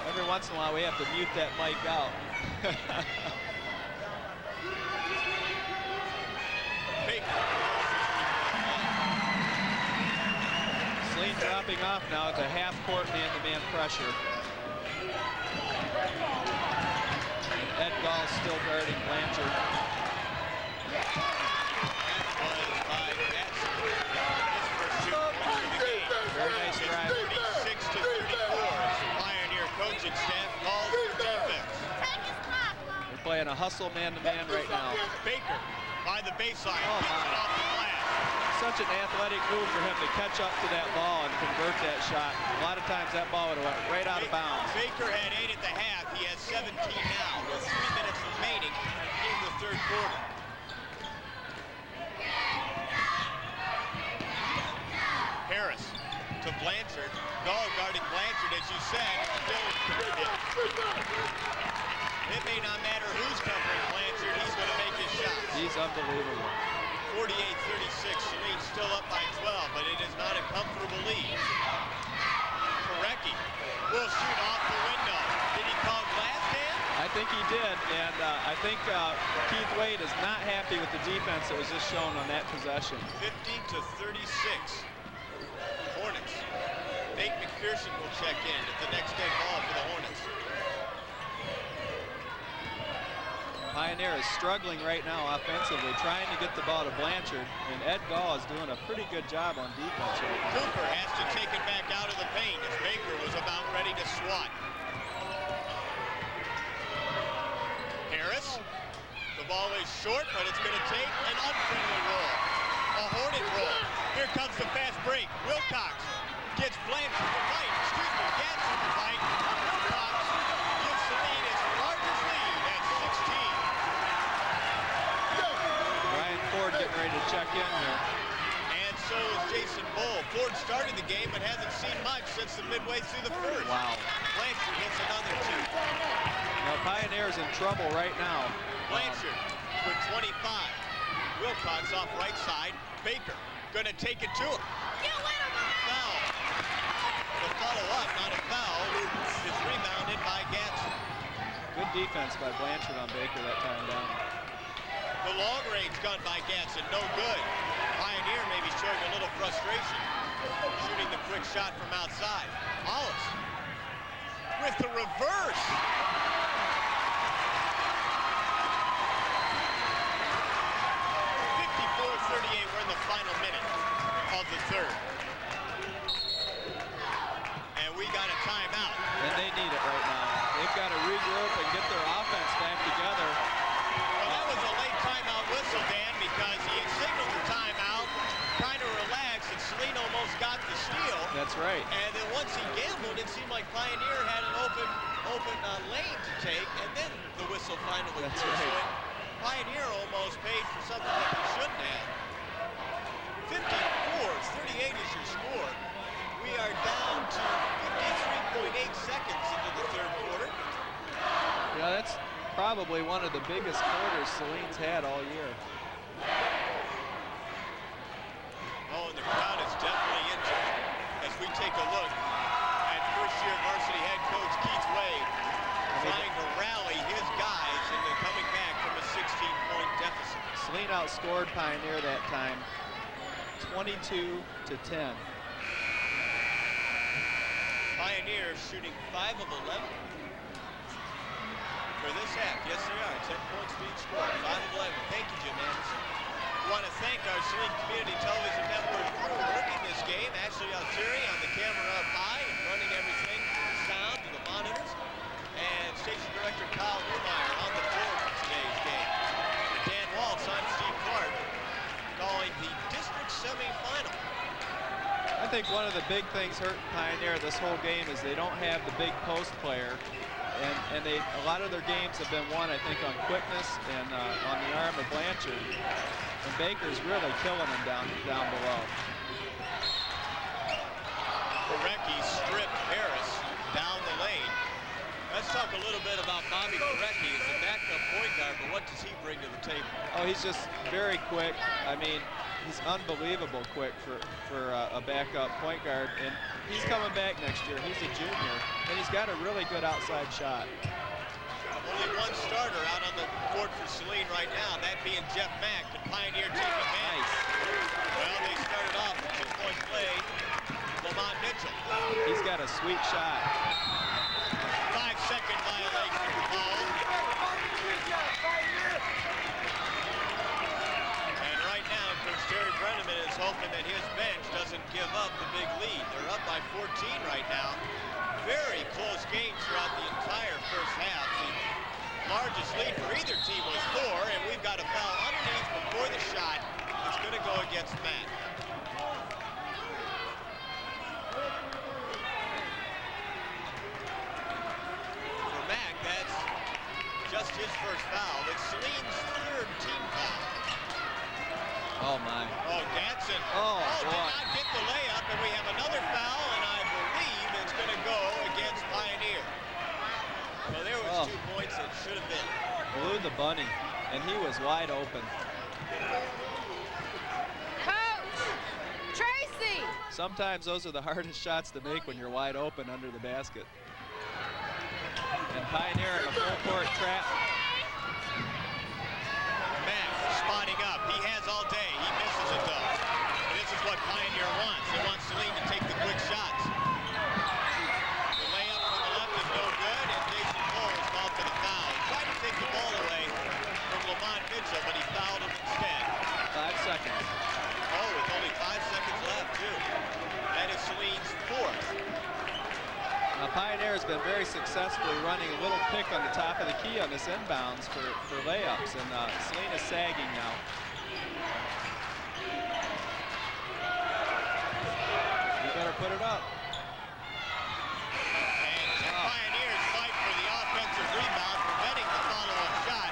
Every once in a while we have to mute that mic out. Saline dropping off now at the half-court man-to-man pressure. Ed Gall still guarding Blanchard. Very nice drive. 36 to 34. Pioneer coaching staff calls for defense. They're playing a hustle man-to-man right now. Baker by the baseline. Oh, Gets it off the glass. Such an athletic move for him to catch up to that ball and convert that shot. A lot of times that ball would have went right out of bounds. Baker had 8 at the half. He has 17 now with 3 minutes remaining in the third quarter. Harris to Blanchard. Gall guarding Blanchard, as you said, still committed. It may not matter who's covering Blanchard, he's going to make his shots. He's unbelievable. 48-36, Saline still up by 12, but it is not a comfortable lead. Korecki will shoot off the window. Did he call glass, Dan? I think he did, and I think Keith Wade is not happy with the defense that was just shown on that possession. 50 to 36. Hornets. Nate McPherson will check in at the next dead ball for the Hornets. Pioneer is struggling right now offensively, trying to get the ball to Blanchard, and Ed Gall is doing a pretty good job on defense right now. Cooper has to take it back out of the paint as Baker was about ready to swat. Harris, the ball is short, but it's going to take an unfriendly roll. A Hornet roll. Here comes the fast break. Wilcox gets Blanchard to fight. Gadsden to fight. Wilcox gives Saline its largest lead at 16. Brian Ford getting ready to check in here. And so is Jason Bull. Ford started the game but hasn't seen much since the midway through the first. Wow. Blanchard hits another 2. Now, Pioneer's in trouble right now. Blanchard with 25. Wilcox off right side. Baker gonna take it to him. Foul. The follow-up, not a foul, is rebounded by Gadsden. Good defense by Blanchard on Baker that time down. The long range gun by Gadsden, no good. Pioneer maybe showing a little frustration, shooting the quick shot from outside. Hollis with the reverse. 54-38, we're in the final minute of the third. And we got a timeout. And they need it right now. They've got to regroup and get their offense back together. Well, that was a late timeout whistle, Dan, because he had signaled the timeout, trying to relax, and Saline almost got the steal. That's right. And then once he gambled, it seemed like Pioneer had an open lane to take, and then the whistle finally blew. That's right. So Pioneer almost paid for something that he shouldn't have. 54-38 is your score. We are down to 53.8 seconds into the third quarter. Yeah, that's probably one of the biggest quarters Saline's had all year. Oh, and the crowd is definitely into it as we take a look at first-year varsity head coach Keith Wade trying to rally his guys into coming back from a 16-point deficit. Saline outscored Pioneer that time, 22-10. Pioneer shooting 5 of 11 for this half. Yes, they are. 10 points for each score. 5 of 11. Thank you, Jim Anderson. We want to thank our Saline Community Television Network crew working this game. Ashley Altieri on the camera up high and running everything sound to the monitors. And Station Director Kyle Newmeyer on the board for today's game. think one of the big things hurting Pioneer this whole game is they don't have the big post player. And a lot of their games have been won, I think, on quickness and on the arm of Blanchard. And Baker's really killing them down below. Korecki stripped Harris down the lane. Let's talk a little bit about Bobby Korecki as a backup point guard, but what does he bring to the table? Oh, he's just very quick. I mean, he's unbelievable quick for a backup point guard, and he's coming back next year. He's a junior, and he's got a really good outside shot. Only one starter out on the court for Saline right now, that being Jeff Mack. Can Pioneer take advantage? Well, they started off with 2-point play. Lamont Mitchell. He's got a sweet shot. 5-second violation called. And right now, Coach Terry Brenneman is hoping that his bench doesn't give up the big lead. They're up by 14 right now. Very close game throughout the entire first half. The largest lead for either team was 4, and we've got a foul underneath before the shot. It's going to go against Matt. For Mack, that's just his first foul. It's Saline's 3rd team foul. Oh, my. Oh, Gatson. Oh, did not get the layup, and we have another foul, and I believe it's going to go against Pioneer. Well, there was 2 points that should have been. Blew the bunny, and he was wide open. Coach! Tracy! Sometimes those are the hardest shots to make when you're wide open under the basket. And Pioneer in a full court trap. Mack spotting up. He has all day. He misses it, though. And this is what Pioneer wants. They want Saline to take the quick shots. The layup from the left is no good, and Jason Cole is called for the foul. He tried to take the ball away from Lamont Mitchell, but he fouled him instead. 5 seconds. Oh, with only 5 seconds left, too. That is Saline's 4th. Now, Pioneer has been very successfully running a little pick on the top of the key on this inbounds for layups, and Saline is sagging now. You better put it up. And Pioneers fight for the offensive rebound, preventing the follow-up shot.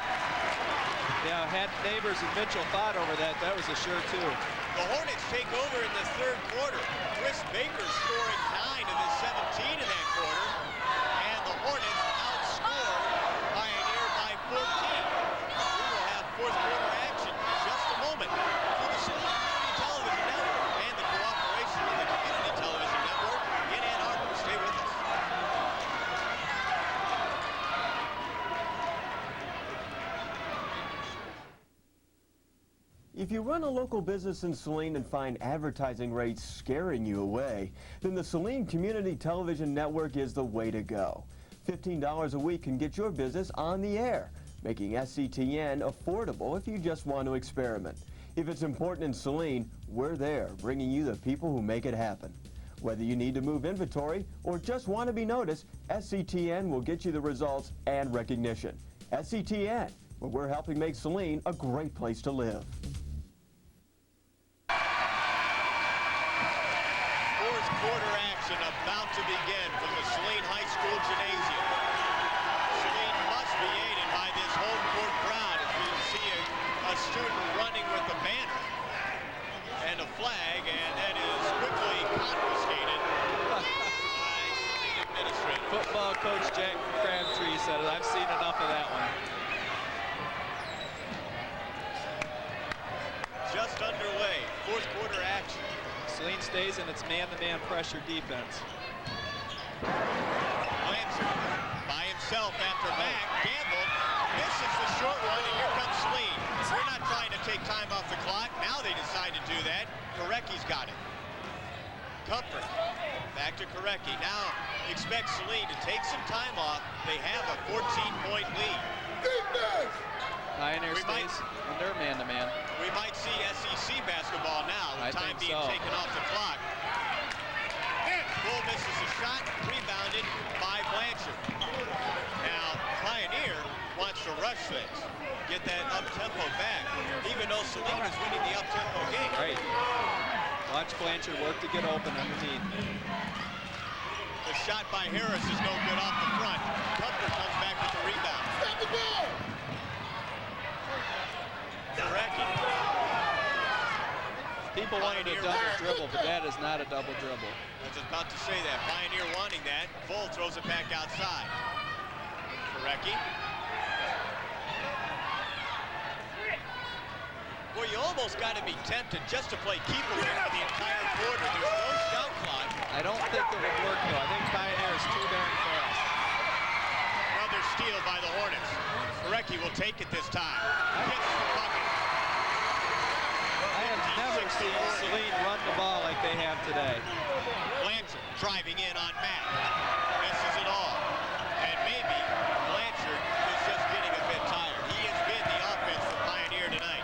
Yeah, had Neighbors and Mitchell fought over that, that was a sure two. The Hornets take over in the 3rd quarter. Chris Baker scoring 9 of his 17 in that quarter, and the Hornets outscored Pioneer by 14. We will have 4th quarter action in just a moment. For the Saline Community Television Network and the cooperation of the Community Television Network in Ann Arbor. Stay with us. If you run a local business in Saline and find advertising rates scaring you away, then the Saline Community Television Network is the way to go. $15 a week can get your business on the air, making SCTN affordable if you just want to experiment. If it's important in Saline, we're there, bringing you the people who make it happen. Whether you need to move inventory or just want to be noticed, SCTN will get you the results and recognition. SCTN, where we're helping make Saline a great place to live. 4th quarter action about to begin from the Saline High School Gymnasium. Saline must be aided by this home court crowd as we see a student running with a banner and a flag, and that is quickly confiscated by Saline administrators. Football coach Jack Crabtree said it. I've seen enough of that one. Just underway, 4th quarter action. Saline stays in its man-to-man pressure defense. Blanchard by himself after Mack, gambled, misses the short one, and here comes Saline. We're not trying to take time off the clock. Now they decide to do that. Korecki's got it. Comfort, back to Korecki. Now expect Saline to take some time off. They have a 14-point lead. Defense! Pioneer stays in their man-to-man. We might see SEC basketball now with time being taken off the clock. Bull misses a shot, rebounded by Blanchard. Now, Pioneer wants to rush things, get that up-tempo back, even though Saline is winning the up-tempo game. Right. Well, I Watch Blanchard work to get open underneath. The shot by Harris is no good off the front. Comfort comes back with the rebound. Stop the ball! Zarecki. People wanted a double dribble, but that is not a double dribble. I was about to say that. Pioneer wanting that. Bull throws it back outside. Zarecki. Well, you almost got to be tempted just to play keep away for the entire quarter. There's no shot clock. I don't think it would work, though. I think Pioneer is too darn fast. Another steal by the Hornets. Zarecki will take it this time. Gets the bucket. I have never seen Saline run the ball like they have today. Blanchard driving in on Matt. Misses it all. And maybe Blanchard is just getting a bit tired. He has been the offense for Pioneer tonight.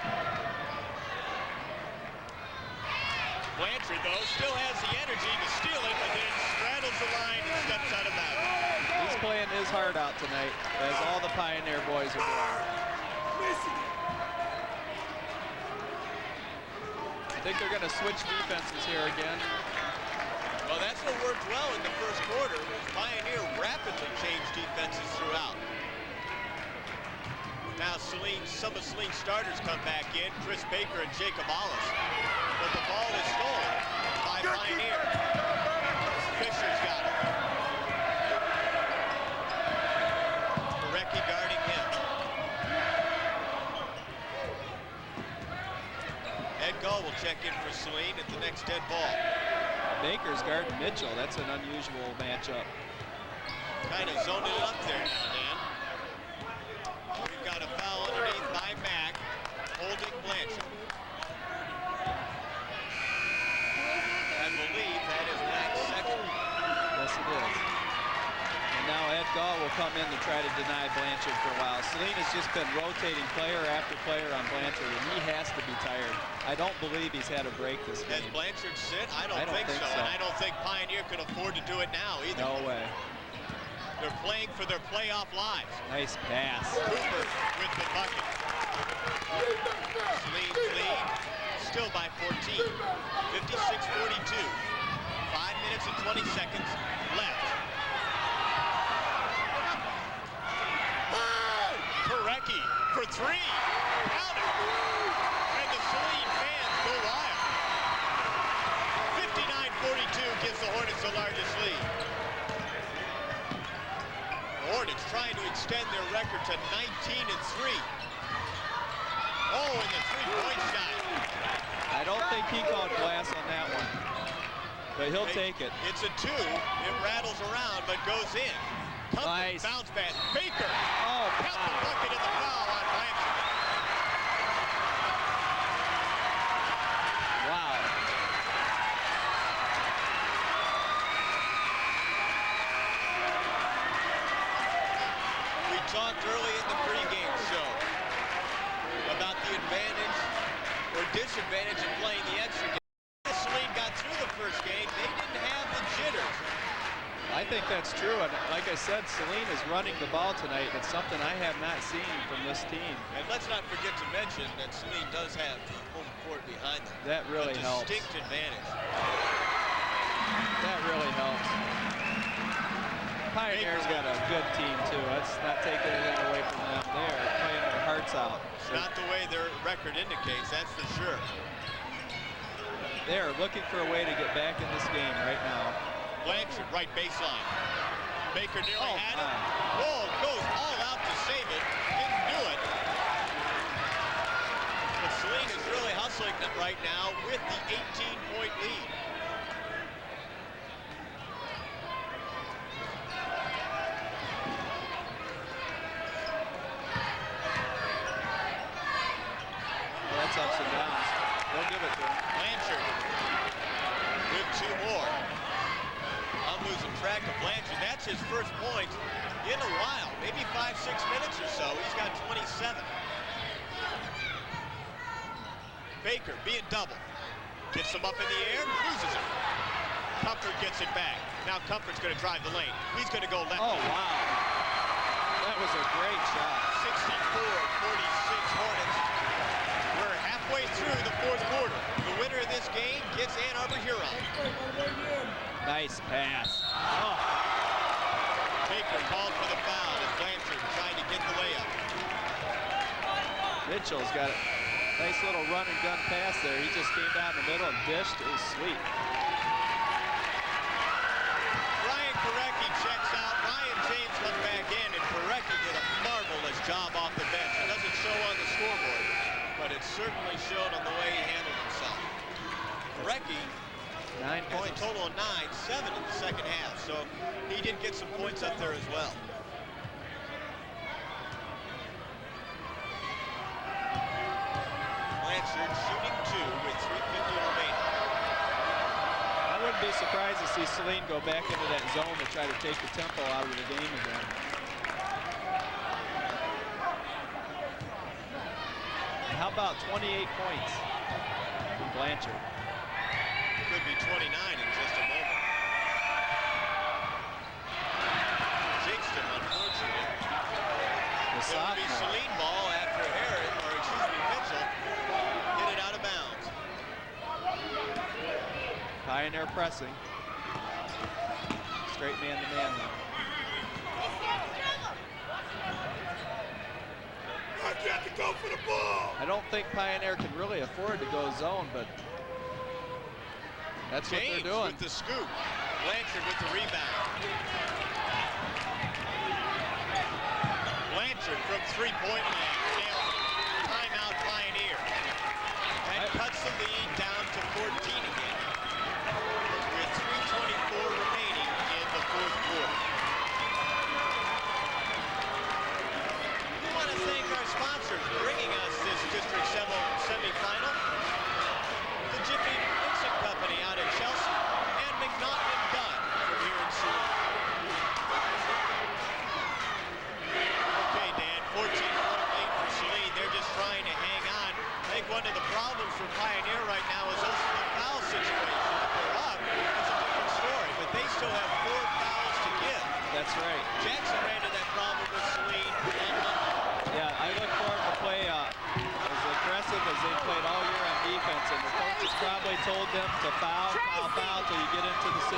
Blanchard, though, still has the energy to steal it, but then straddles the line and steps out of bounds. He's playing his heart out tonight, as all the Pioneer boys are doing. I think they're going to switch defenses here again. Well, that's what worked well in the first quarter. Pioneer rapidly changed defenses throughout. Now some of Saline's starters come back in, Chris Baker and Jacob Hollis. But the ball is stolen by Pioneer. Fisher's got it. Zarecki guarding him. Ed Gall will check in for Saline at the next dead ball. Baker's guarding Mitchell. That's an unusual matchup. Kind of zoning it up there now, Dan. We've got a foul underneath by Mack, holding Blanchard. I believe that is Mack's second. Yes, it is. And now Ed Gall will come in to try to deny Blanchard for a while. Saline has just been rotating player after player on Blanchard, and he has to be tired. I don't believe he's had a break this game. Has Blanchard sit? I don't think so. And I don't think Pioneer can afford to do it now either. No way. They're playing for their playoff lives. Nice pass. Cooper with the bucket. Saline's lead, still by 14. 56-42. 5 minutes and 20 seconds left. Zarecki for three. Count it. And the Saline fans go wild. 59-42 gives the Hornets the largest lead. Hornets trying to extend their record to 19-3. Oh, and the three-point shot. I don't think he called glass on that one, but he'll take it. It's a two. It rattles around, but goes in. Nice. Bounce pass. Baker. Oh, count the bucket and the foul on Blanchard. Wow. We talked early in the pregame show about the advantage or disadvantage of playing the extra game. Saline got through the first game. They didn't have the jitters. I think that's true, and like I said, Saline is running the ball tonight. It's something I have not seen from this team. And let's not forget to mention that Saline does have home court behind them. That really helps. A distinct advantage. That really helps. Pioneer's got a good team, too. Let's not take anything away from them. They're playing their hearts out. It's not the way their record indicates, that's for sure. They're looking for a way to get back in this game right now. Blanchard, right baseline. Baker nearly had it. Whoa, goes all out to save it. Didn't do it. But Saline is really hustling them right now with the 18-point lead. Well, that's ups and downs. They'll give it to him. Blanchard with two more. I'm losing track of Blanchard. That's his first point in a while, maybe 5-6 minutes or so. He's got 27. Baker being doubled. Gets him up in the air, loses it. Comfort gets it back. Now Comfort's going to drive the lane. He's going to go left. Oh, wow. That was a great shot. 64-46 Hornets. We're halfway through the fourth quarter. The winner of this game gets gives Ann Arbor Huron. Nice pass. Oh. Baker called for the foul as Blanchard trying to get the layup. Mitchell's got a nice little run and gun pass there. He just came down the middle and dished. It was sweet. Ryan Korecki checks out. Ryan James comes back in, and Korecki did a marvelous job off the bench. It doesn't show on the scoreboard, but it certainly showed on the way he handled himself. Korecki 9 points. has a total of 9, 7 in the second half, so he did get some points up there as well. Blanchard shooting 2 with 3:50 remaining. I wouldn't be surprised to see Saline go back into that zone to try to take the tempo out of the game again. And how about 28 points from Blanchard? Could be 29 in just a moment. Jinxed him, unfortunately. The It will be sophomore. Saline ball after Aaron, or excuse me, Mitchell, hit it out of bounds. Pioneer pressing. Straight man-to-man now. Got to go for the ball. I don't think Pioneer can really afford to go zone, but that's what James they're doing. with the scoop. Blanchard with the rebound. Blanchard from three-point land. Nails it. Timeout Pioneer. And cuts the lead down to 14 again. With 3:24 remaining in the fourth quarter. We want to thank our sponsors bringing us this District 7 semifinal. The Jiffy Mixing Company out at Chelsea and McDonald and Dunn from here in Saline. Okay, Dan, 14-point lead for Saline. They're just trying to hang on. I think one of the problems for Pioneer right now is also the foul situation. If they're up, it's a different story, but they still have 4 fouls to give. That's right. Jackson ran into that problem with Saline on Monday. Yeah, I look for them to play as aggressive as they played all year on defense, and the coaches probably told them to foul till you get into the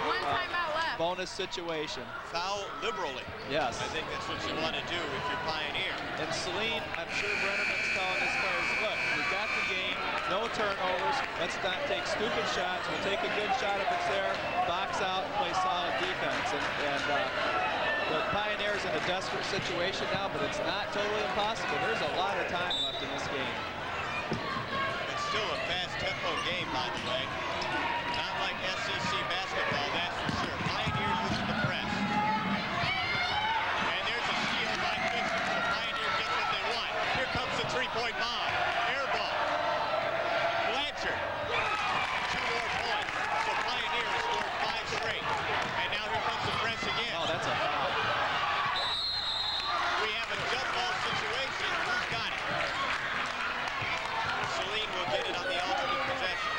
bonus situation. Foul liberally. Yes. I think that's what you want to do if you're Pioneer. And Saline, I'm sure Brenneman's telling his players, look, we got the game, no turnovers, let's not take stupid shots, we'll take a good shot if it's there, box out, and play solid defense. And the Pioneers in a desperate situation now, but it's not totally impossible. There's a lot of time left in this game. It's still a fast tempo game, by the way. Not like SEC basketball, that's for sure. Pioneer using the press. And there's a steal by Bishop. So Pioneer gets what they want. Here comes the three-point bomb. Air ball. Blanchard. 2 more points. So Pioneer has scored 5 straight. And now here comes the press again. Oh, that's a foul. We have a jump ball situation. Who's got it? Saline will get it on the alternate possession.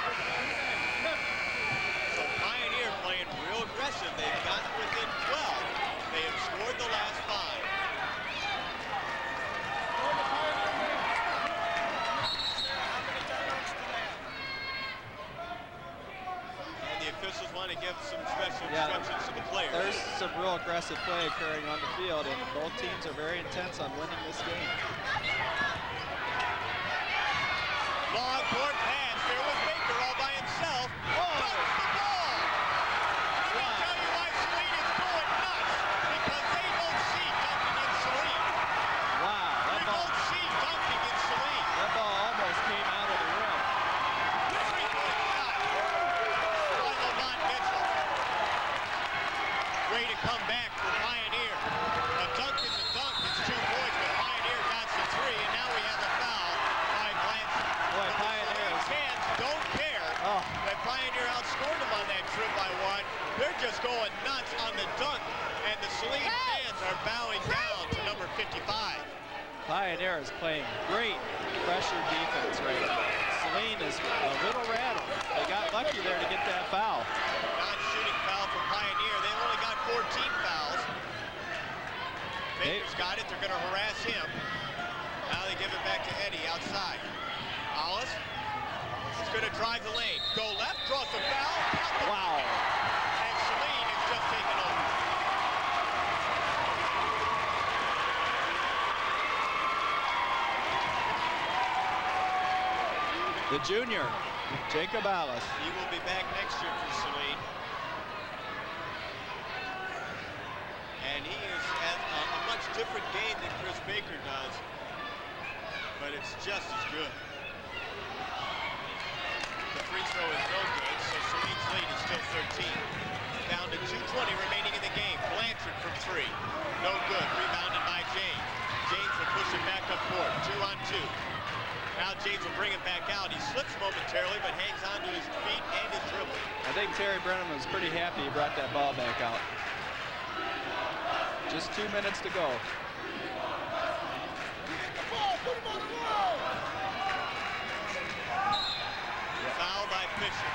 So Pioneer playing real aggressive. They've gotten within 12. They have scored the last 5. And the officials want to give some special instructions to the players. There's some real aggressive play occurring on the field, and both teams are very intense on winning this game. Long court pass. There was Baker all by himself. Dunks the ball. Let me tell you why Saline is going nuts. Because they don't see dunking in Saline. Wow, They don't see dunking in Saline. that ball almost came out of the rim. Three-point shot by Lamont Mitchell. Way to come back for Pioneer. A dunk is a dunk. It's 2 points, but Pioneer got the 3, and now we have a foul by Blanchard. Boy, Pioneer is... Fans don't care that Pioneer outscored them on that trip by 1. They're just going nuts on the dunk, and the Saline fans are bowing down to number 55. Pioneer is playing great pressure defense right now. Saline is a little rattled. They got lucky there to get that foul. Non-shooting foul for Pioneer. They've only got 14 fouls. Baker's got it. They're going to harass him. Now they give it back to Eddie outside. Hollis is going to drive the lane. Go left, draws the foul. Wow. And Saline has just taken over. The junior, Jacob Alice. He will be back next year for Saline. And he is at a much different game than Chris Baker does, but it's just as good. The free throw is no good, so Saline's lead is still 13. Down to 2:20 remaining in the game. Blanchard from three. No good. Rebounded by James. James will push it back up court. 2-on-2. Now James will bring it back out. He slips momentarily, but hangs on to his feet and his dribble. I think Terry Brennan was pretty happy he brought that ball back out. Just 2 minutes to go. Foul by Fisher.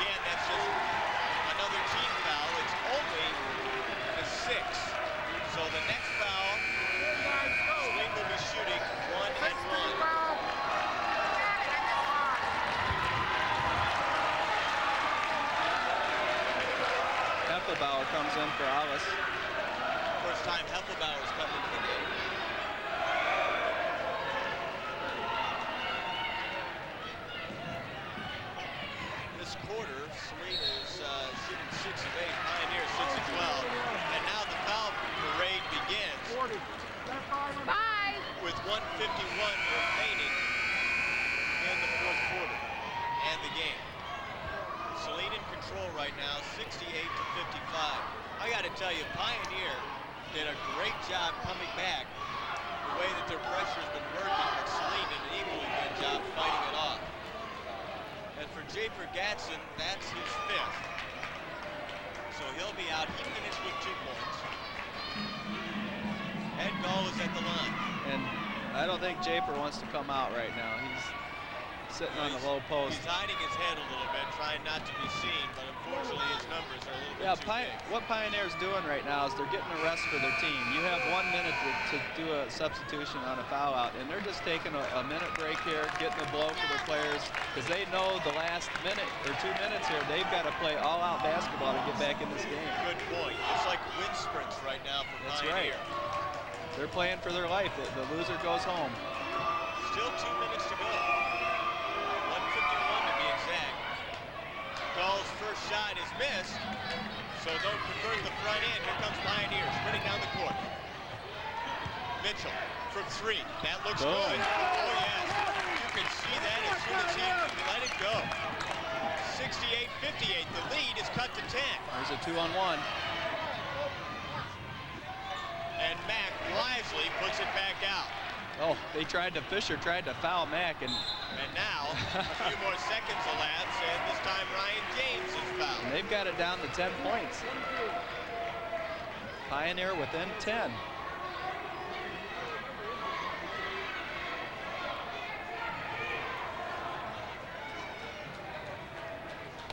Again, that's just another team foul. It's only the sixth. So the next foul, Saline will be shooting 1-and-1. Heffelbauer comes in for Alice. First time Heffelbauer's come into the game. This quarter, Saline is shooting 6 of 8, Pioneer 6 of 12. And now the foul parade begins. Bye. With 1:51 remaining in the fourth quarter and the game. Saline in control right now, 68-55. I got to tell you, Pioneer did a great job coming back. The way that their pressure's been working, but Saline did an equally good job fighting it off. And for Japer Gatson, that's his 5th. So he'll be out. He finished with 2 points. Ed Gall is at the line. And I don't think Japer wants to come out right now. He's sitting on the low post. He's hiding his head a little bit, trying not to be seen, but unfortunately his numbers are a little bit too big. What Pioneer's doing right now is they're getting a rest for their team. You have 1 minute to do a substitution on a foul out, and they're just taking a minute break here, getting a blow for their players, because they know the last minute or 2 minutes here, they've got to play all-out basketball to get back in this game. Good point. It's like wind sprints right now for That's Pioneer. right. They're playing for their life. The loser goes home. Still 2 minutes to go. 1:51 to be exact. Gall's first shot is missed, so don't convert the front end. Here comes Pioneer, sprinting down the court. Mitchell from 3. That looks good. Oh, yes. You can see that as soon as he let it go. 68-58. The lead is cut to 10. There's a 2-on-1. And Mack wisely puts it back out. Oh, Fisher tried to foul Mack, and now a few more seconds elapse, and this time Ryan James is fouled. And they've got it down to 10 points. Pioneer within 10.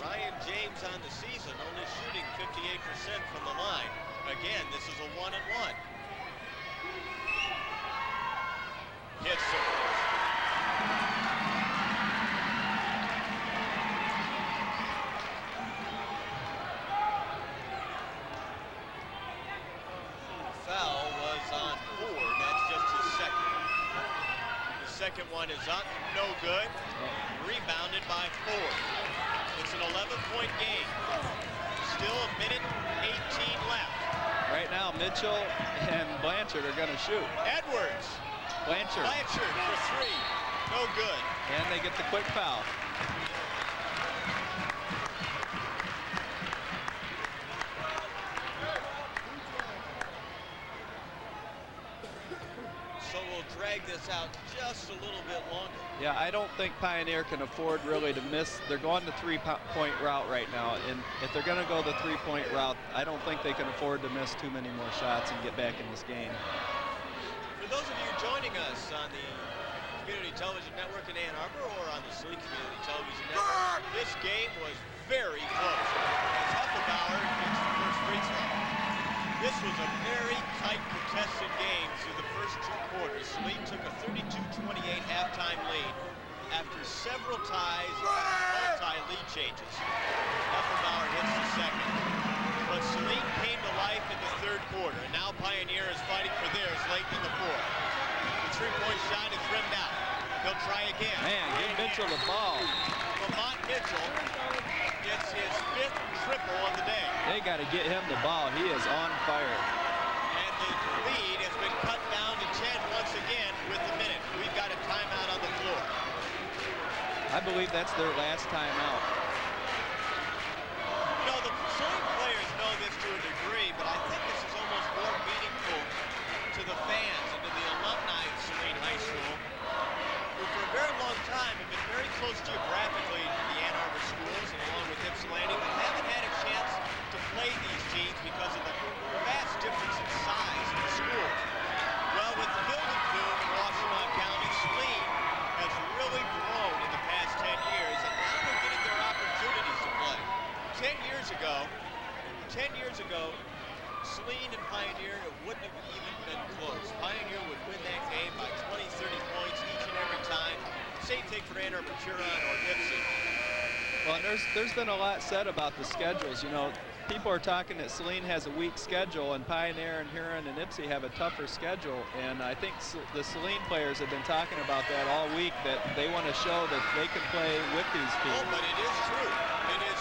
Ryan James on the season only shooting 58% from the line. Again, this is a 1-and-1. Hits the first. Foul was on Ford. That's just his second. The second one is up, no good. Rebounded by Ford. It's an 11-point game. Still a minute 18 left. Right now, Mitchell and Blanchard are going to shoot. Edwards. Blanchard for 3. No good. And they get the quick foul. So we'll drag this out just a little bit longer. Yeah, I don't think Pioneer can afford really to miss. They're going the 3-point route right now, and if they're going to go the 3-point route, I don't think they can afford to miss too many more shots and get back in this game. For those of you joining us on the Community Television Network in Ann Arbor or on the Saline Community Television Network, this game was very close. As Heffelbauer gets the first free throw. This was a very tight, contested game through the first 2 quarters. Saline took a 32-28 halftime lead after several ties changes. Effenbauer hits the second. But Saline came to life in the third quarter, and now Pioneer is fighting for theirs late in the fourth. The three-point shot is rimmed out. He'll try again. Man, give Mitchell the ball. Lamont Mitchell gets his 5th triple of the day. They got to get him the ball. He is on fire. And the lead has been cut down to 10 once again with the minute. We've got a timeout on the floor. I believe that's their last timeout. You know, the Saline players know this to a degree, but I think this is almost more meaningful to the fans and to the alumni of Saline High School, who for a very long time have been very close geographically to the Ann Arbor schools and along with Ypsilanti, but haven't had a chance to play these teams because of the vast difference in size in the schools. Well, with the building boom in Washtenaw County, Saline has really grown in the past 10 years, and now they're getting their opportunities to play. 10 years ago, Saline and Pioneer, it wouldn't have even been close. Pioneer would win that game by 20, 30 points each and every time. Same thing for Ann Arbor, Huron, or Ypsi. Well, there's been a lot said about the schedules. You know, people are talking that Saline has a weak schedule, and Pioneer and Huron and Ypsi have a tougher schedule. And I think the Saline players have been talking about that all week, that they want to show that they can play with these teams. Oh, but it is true.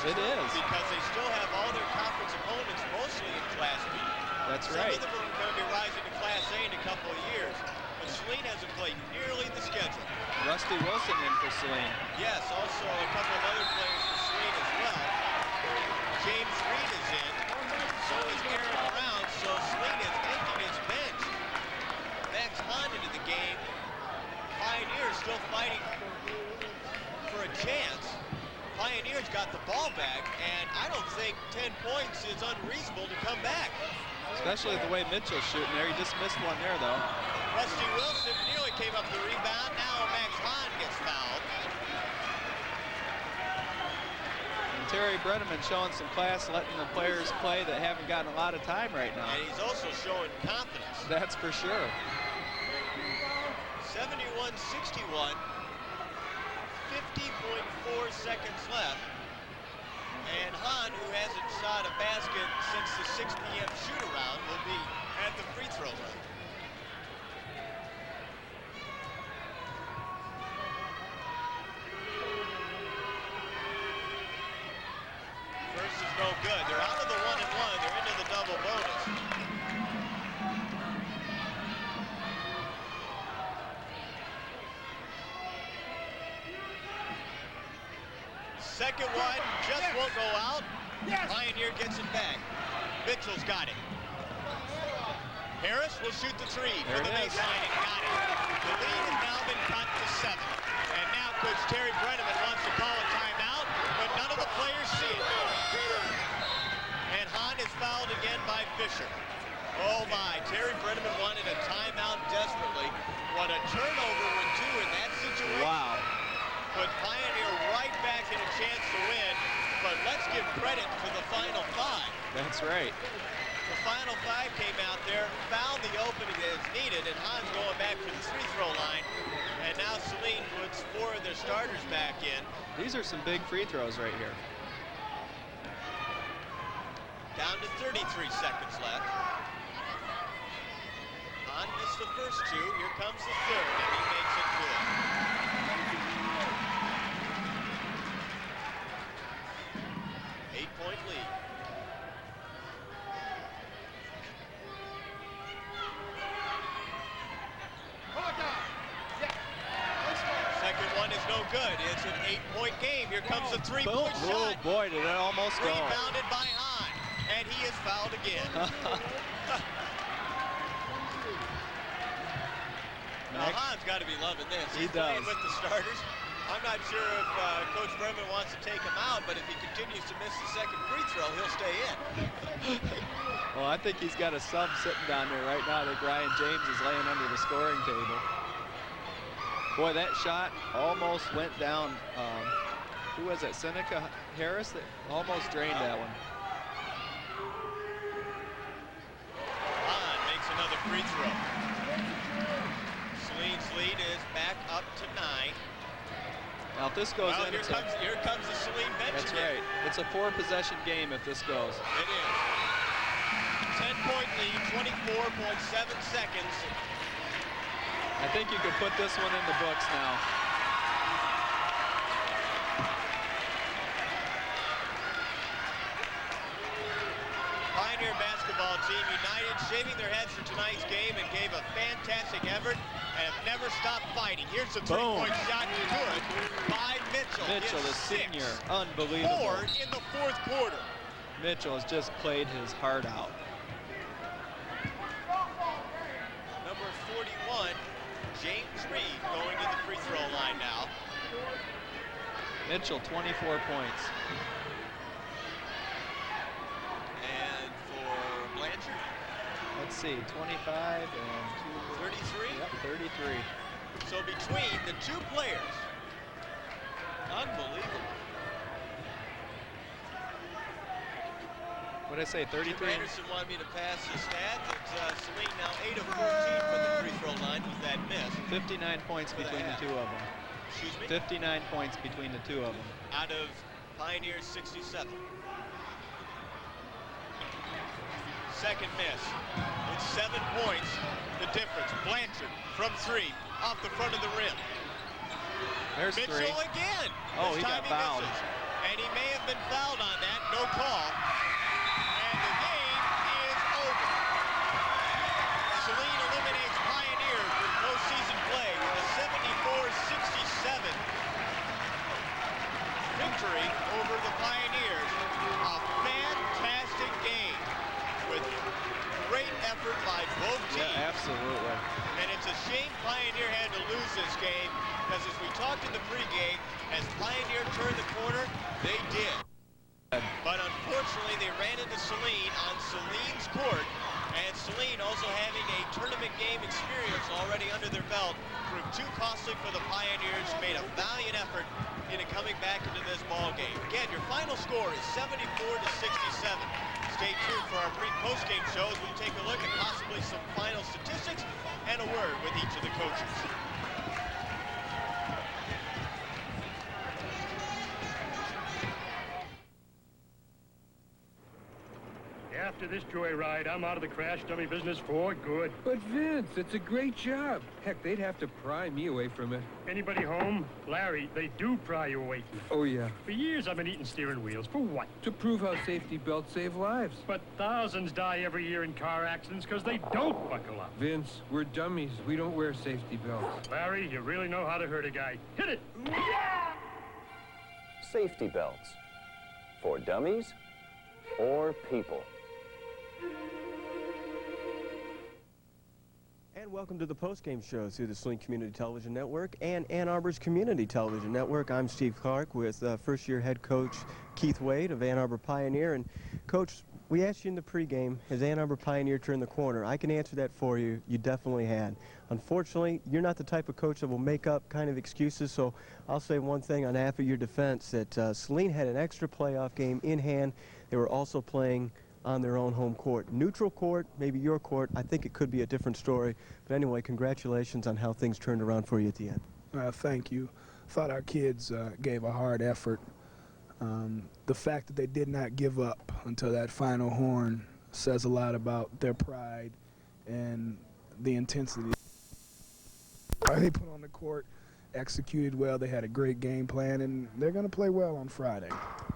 It is. Because they still have all their conference opponents mostly in Class B. That's Some right. of them are going to be rising to Class A in a couple of years. But Saline hasn't played nearly the schedule. Rusty Wilson in for Saline. Yes, also a couple of other players for Saline as well. James Reed is in. So is Aaron Brown. So Saline is emptied its bench. Max Hahn into the game. Pioneer is still fighting for a chance. Pioneer's got the ball back, and I don't think 10 points is unreasonable to come back. Especially the way Mitchell's shooting there. He just missed one there, though. Rusty Wilson nearly came up the rebound. Now Max Hahn gets fouled. And Terry Brenneman showing some class, letting the players play that haven't gotten a lot of time right now. And he's also showing confidence. That's for sure. 71-61. 50.4 seconds left. And Hahn, who hasn't shot a basket since the 6 p.m. shoot-around, will be at the free throw line. First is no good. They're out of the 1-and-1. They're into the double bonus. Second one just won't go out. Pioneer gets it back. Mitchell's got it. Harris will shoot the three for the baseline and got it. The lead has now been cut to 7. And now Coach Terry Brenneman wants to call a timeout, but none of the players see it. And Hahn is fouled again by Fisher. Oh my, Terry Brenneman wanted a timeout desperately. What a turnover would do in that situation. Wow. Put Pioneer right back in a chance to win, but let's give credit to the final 5. That's right. The final 5 came out there, found the opening that is needed, and Hahn's going back to the free throw line. And now Saline puts 4 of their starters back in. These are some big free throws right here. Down to 33 seconds left. Hahn missed the first 2. Here comes the third, and he makes it good. Eight-point lead. Second one is no good. It's an 8-point game. Here comes the 3-point shot. Oh boy, did it almost go. Rebounded by Hahn, and he is fouled again. Now Hahn's got to be loving this. He He's does. playing with the starters. I'm not sure if Coach Brenneman wants to take him out, but if he continues to miss the second free throw, he'll stay in. Well, I think he's got a sub sitting down there right now. I think Ryan James is laying under the scoring table. Boy, that shot almost went down. Who was that? Seneca Harris that almost drained that one. Hahn makes another free throw. Saline's lead is back up to 9. Now, if this goes in, here comes the Saline bench that's basket. right. It's a 4-possession game if this goes. It is. 10-point lead, 24.7 seconds. I think you could put this one in the books now. Pioneer basketball team united, shaving their heads for tonight's game and gave a fantastic effort and have never stopped fighting. Here's the three-point shot good by Mitchell. Mitchell, the His senior, 6th unbelievable. board in the fourth quarter. Mitchell has just played his heart out. Number 41, James Reed, going to the free throw line now. Mitchell, 24 points. And for Blanchard? Let's see, 25 and 33? Yep, 33. So between the two players, unbelievable. What did I say, 33? Jim Anderson wanted me to pass the stat that Saline now 8 of 14 from the free throw line with that miss. 59 points between the two of them. Excuse me? 59 points between the two of them. Out of Pioneer's 67. Second miss. It's 7 points, the difference. Blanchard from 3, off the front of the rim. There's Mitchell 3. again. Oh, This he time got fouled. misses. And he may have been fouled on that, no call. And the game is over. Saline eliminates Pioneer from postseason play with a 74-67 victory over the Pioneers. A fantastic game with great effort by both teams. Yeah, absolutely. And it's a shame Pioneer had to lose this game, because as we talked in the pregame, as Pioneer turned the corner, they did. But unfortunately, they ran into Saline on Saline's court, and Saline, also having a tournament game experience already under their belt, proved too costly for the Pioneers, who made a valiant effort into coming back into this ball game. Again, your final score is 74-67. Stay tuned for our pre-post-game shows. We'll take a look at possibly some final statistics and a word with each of the coaches. After this joyride, I'm out of the crash dummy business for good. But Vince, it's a great job. Heck, they'd have to pry me away from it. Anybody home? Larry, they do pry you away from it. Oh, yeah. For years, I've been eating steering wheels. For what? To prove how safety belts save lives. But thousands die every year in car accidents because they don't buckle up. Vince, we're dummies. We don't wear safety belts. Larry, you really know how to hurt a guy. Hit it! Safety belts. For dummies or people. And welcome to the post-game show through the Saline Community Television Network and Ann Arbor's Community Television Network. I'm Steve Clark with first-year head coach Keith Wade of Ann Arbor Pioneer. And, Coach, we asked you in the pregame, has Ann Arbor Pioneer turned the corner? I can answer that for you. You definitely had. Unfortunately, you're not the type of coach that will make up kind of excuses, so I'll say one thing on half of your defense, that Saline had an extra playoff game in hand. They were also playing on their own home court. Neutral court, maybe your court, I think it could be a different story. But anyway, congratulations on how things turned around for you at the end. Thank you. Thought our kids gave a hard effort. The fact that they did not give up until that final horn says a lot about their pride and the intensity they put on the court. Executed well. They had a great game plan, and they're going to play well on Friday.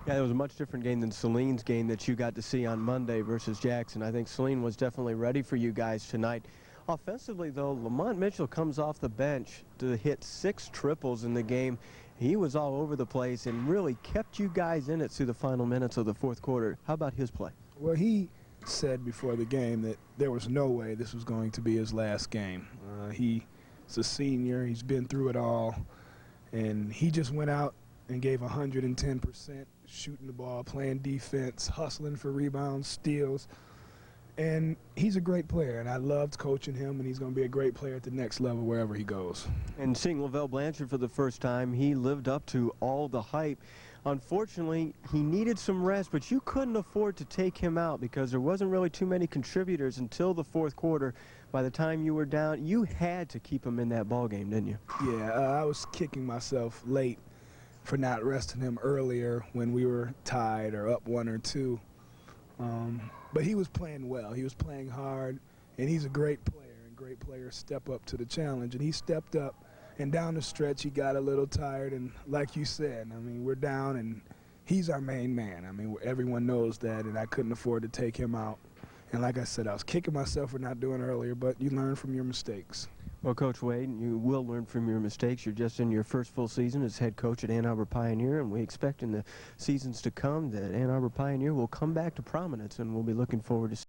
Yeah, it was a much different game than Saline's game that you got to see on Monday versus Jackson. I think Saline was definitely ready for you guys tonight. Offensively, though, Lamont Mitchell comes off the bench to hit 6 triples in the game. He was all over the place and really kept you guys in it through the final minutes of the fourth quarter. How about his play? Well, he said before the game that there was no way this was going to be his last game. He's a senior. He's been through it all. And he just went out and gave 110%, shooting the ball, playing defense, hustling for rebounds, steals. And he's a great player, and I loved coaching him, and he's going to be a great player at the next level wherever he goes. And seeing Lavelle Blanchard for the first time, he lived up to all the hype. Unfortunately, he needed some rest, but you couldn't afford to take him out because there wasn't really too many contributors until the fourth quarter. By the time you were down, you had to keep him in that ball game, didn't you? Yeah, I was kicking myself late for not resting him earlier when we were tied or up 1 or 2. But he was playing well. He was playing hard, and he's a great player, and great players step up to the challenge. And he stepped up, and down the stretch he got a little tired. And like you said, I mean, we're down, and he's our main man. I mean, everyone knows that, and I couldn't afford to take him out. And like I said, I was kicking myself for not doing earlier, but you learn from your mistakes. Well, Coach Wade, you will learn from your mistakes. You're just in your first full season as head coach at Ann Arbor Pioneer, and we expect in the seasons to come that Ann Arbor Pioneer will come back to prominence, and we'll be looking forward to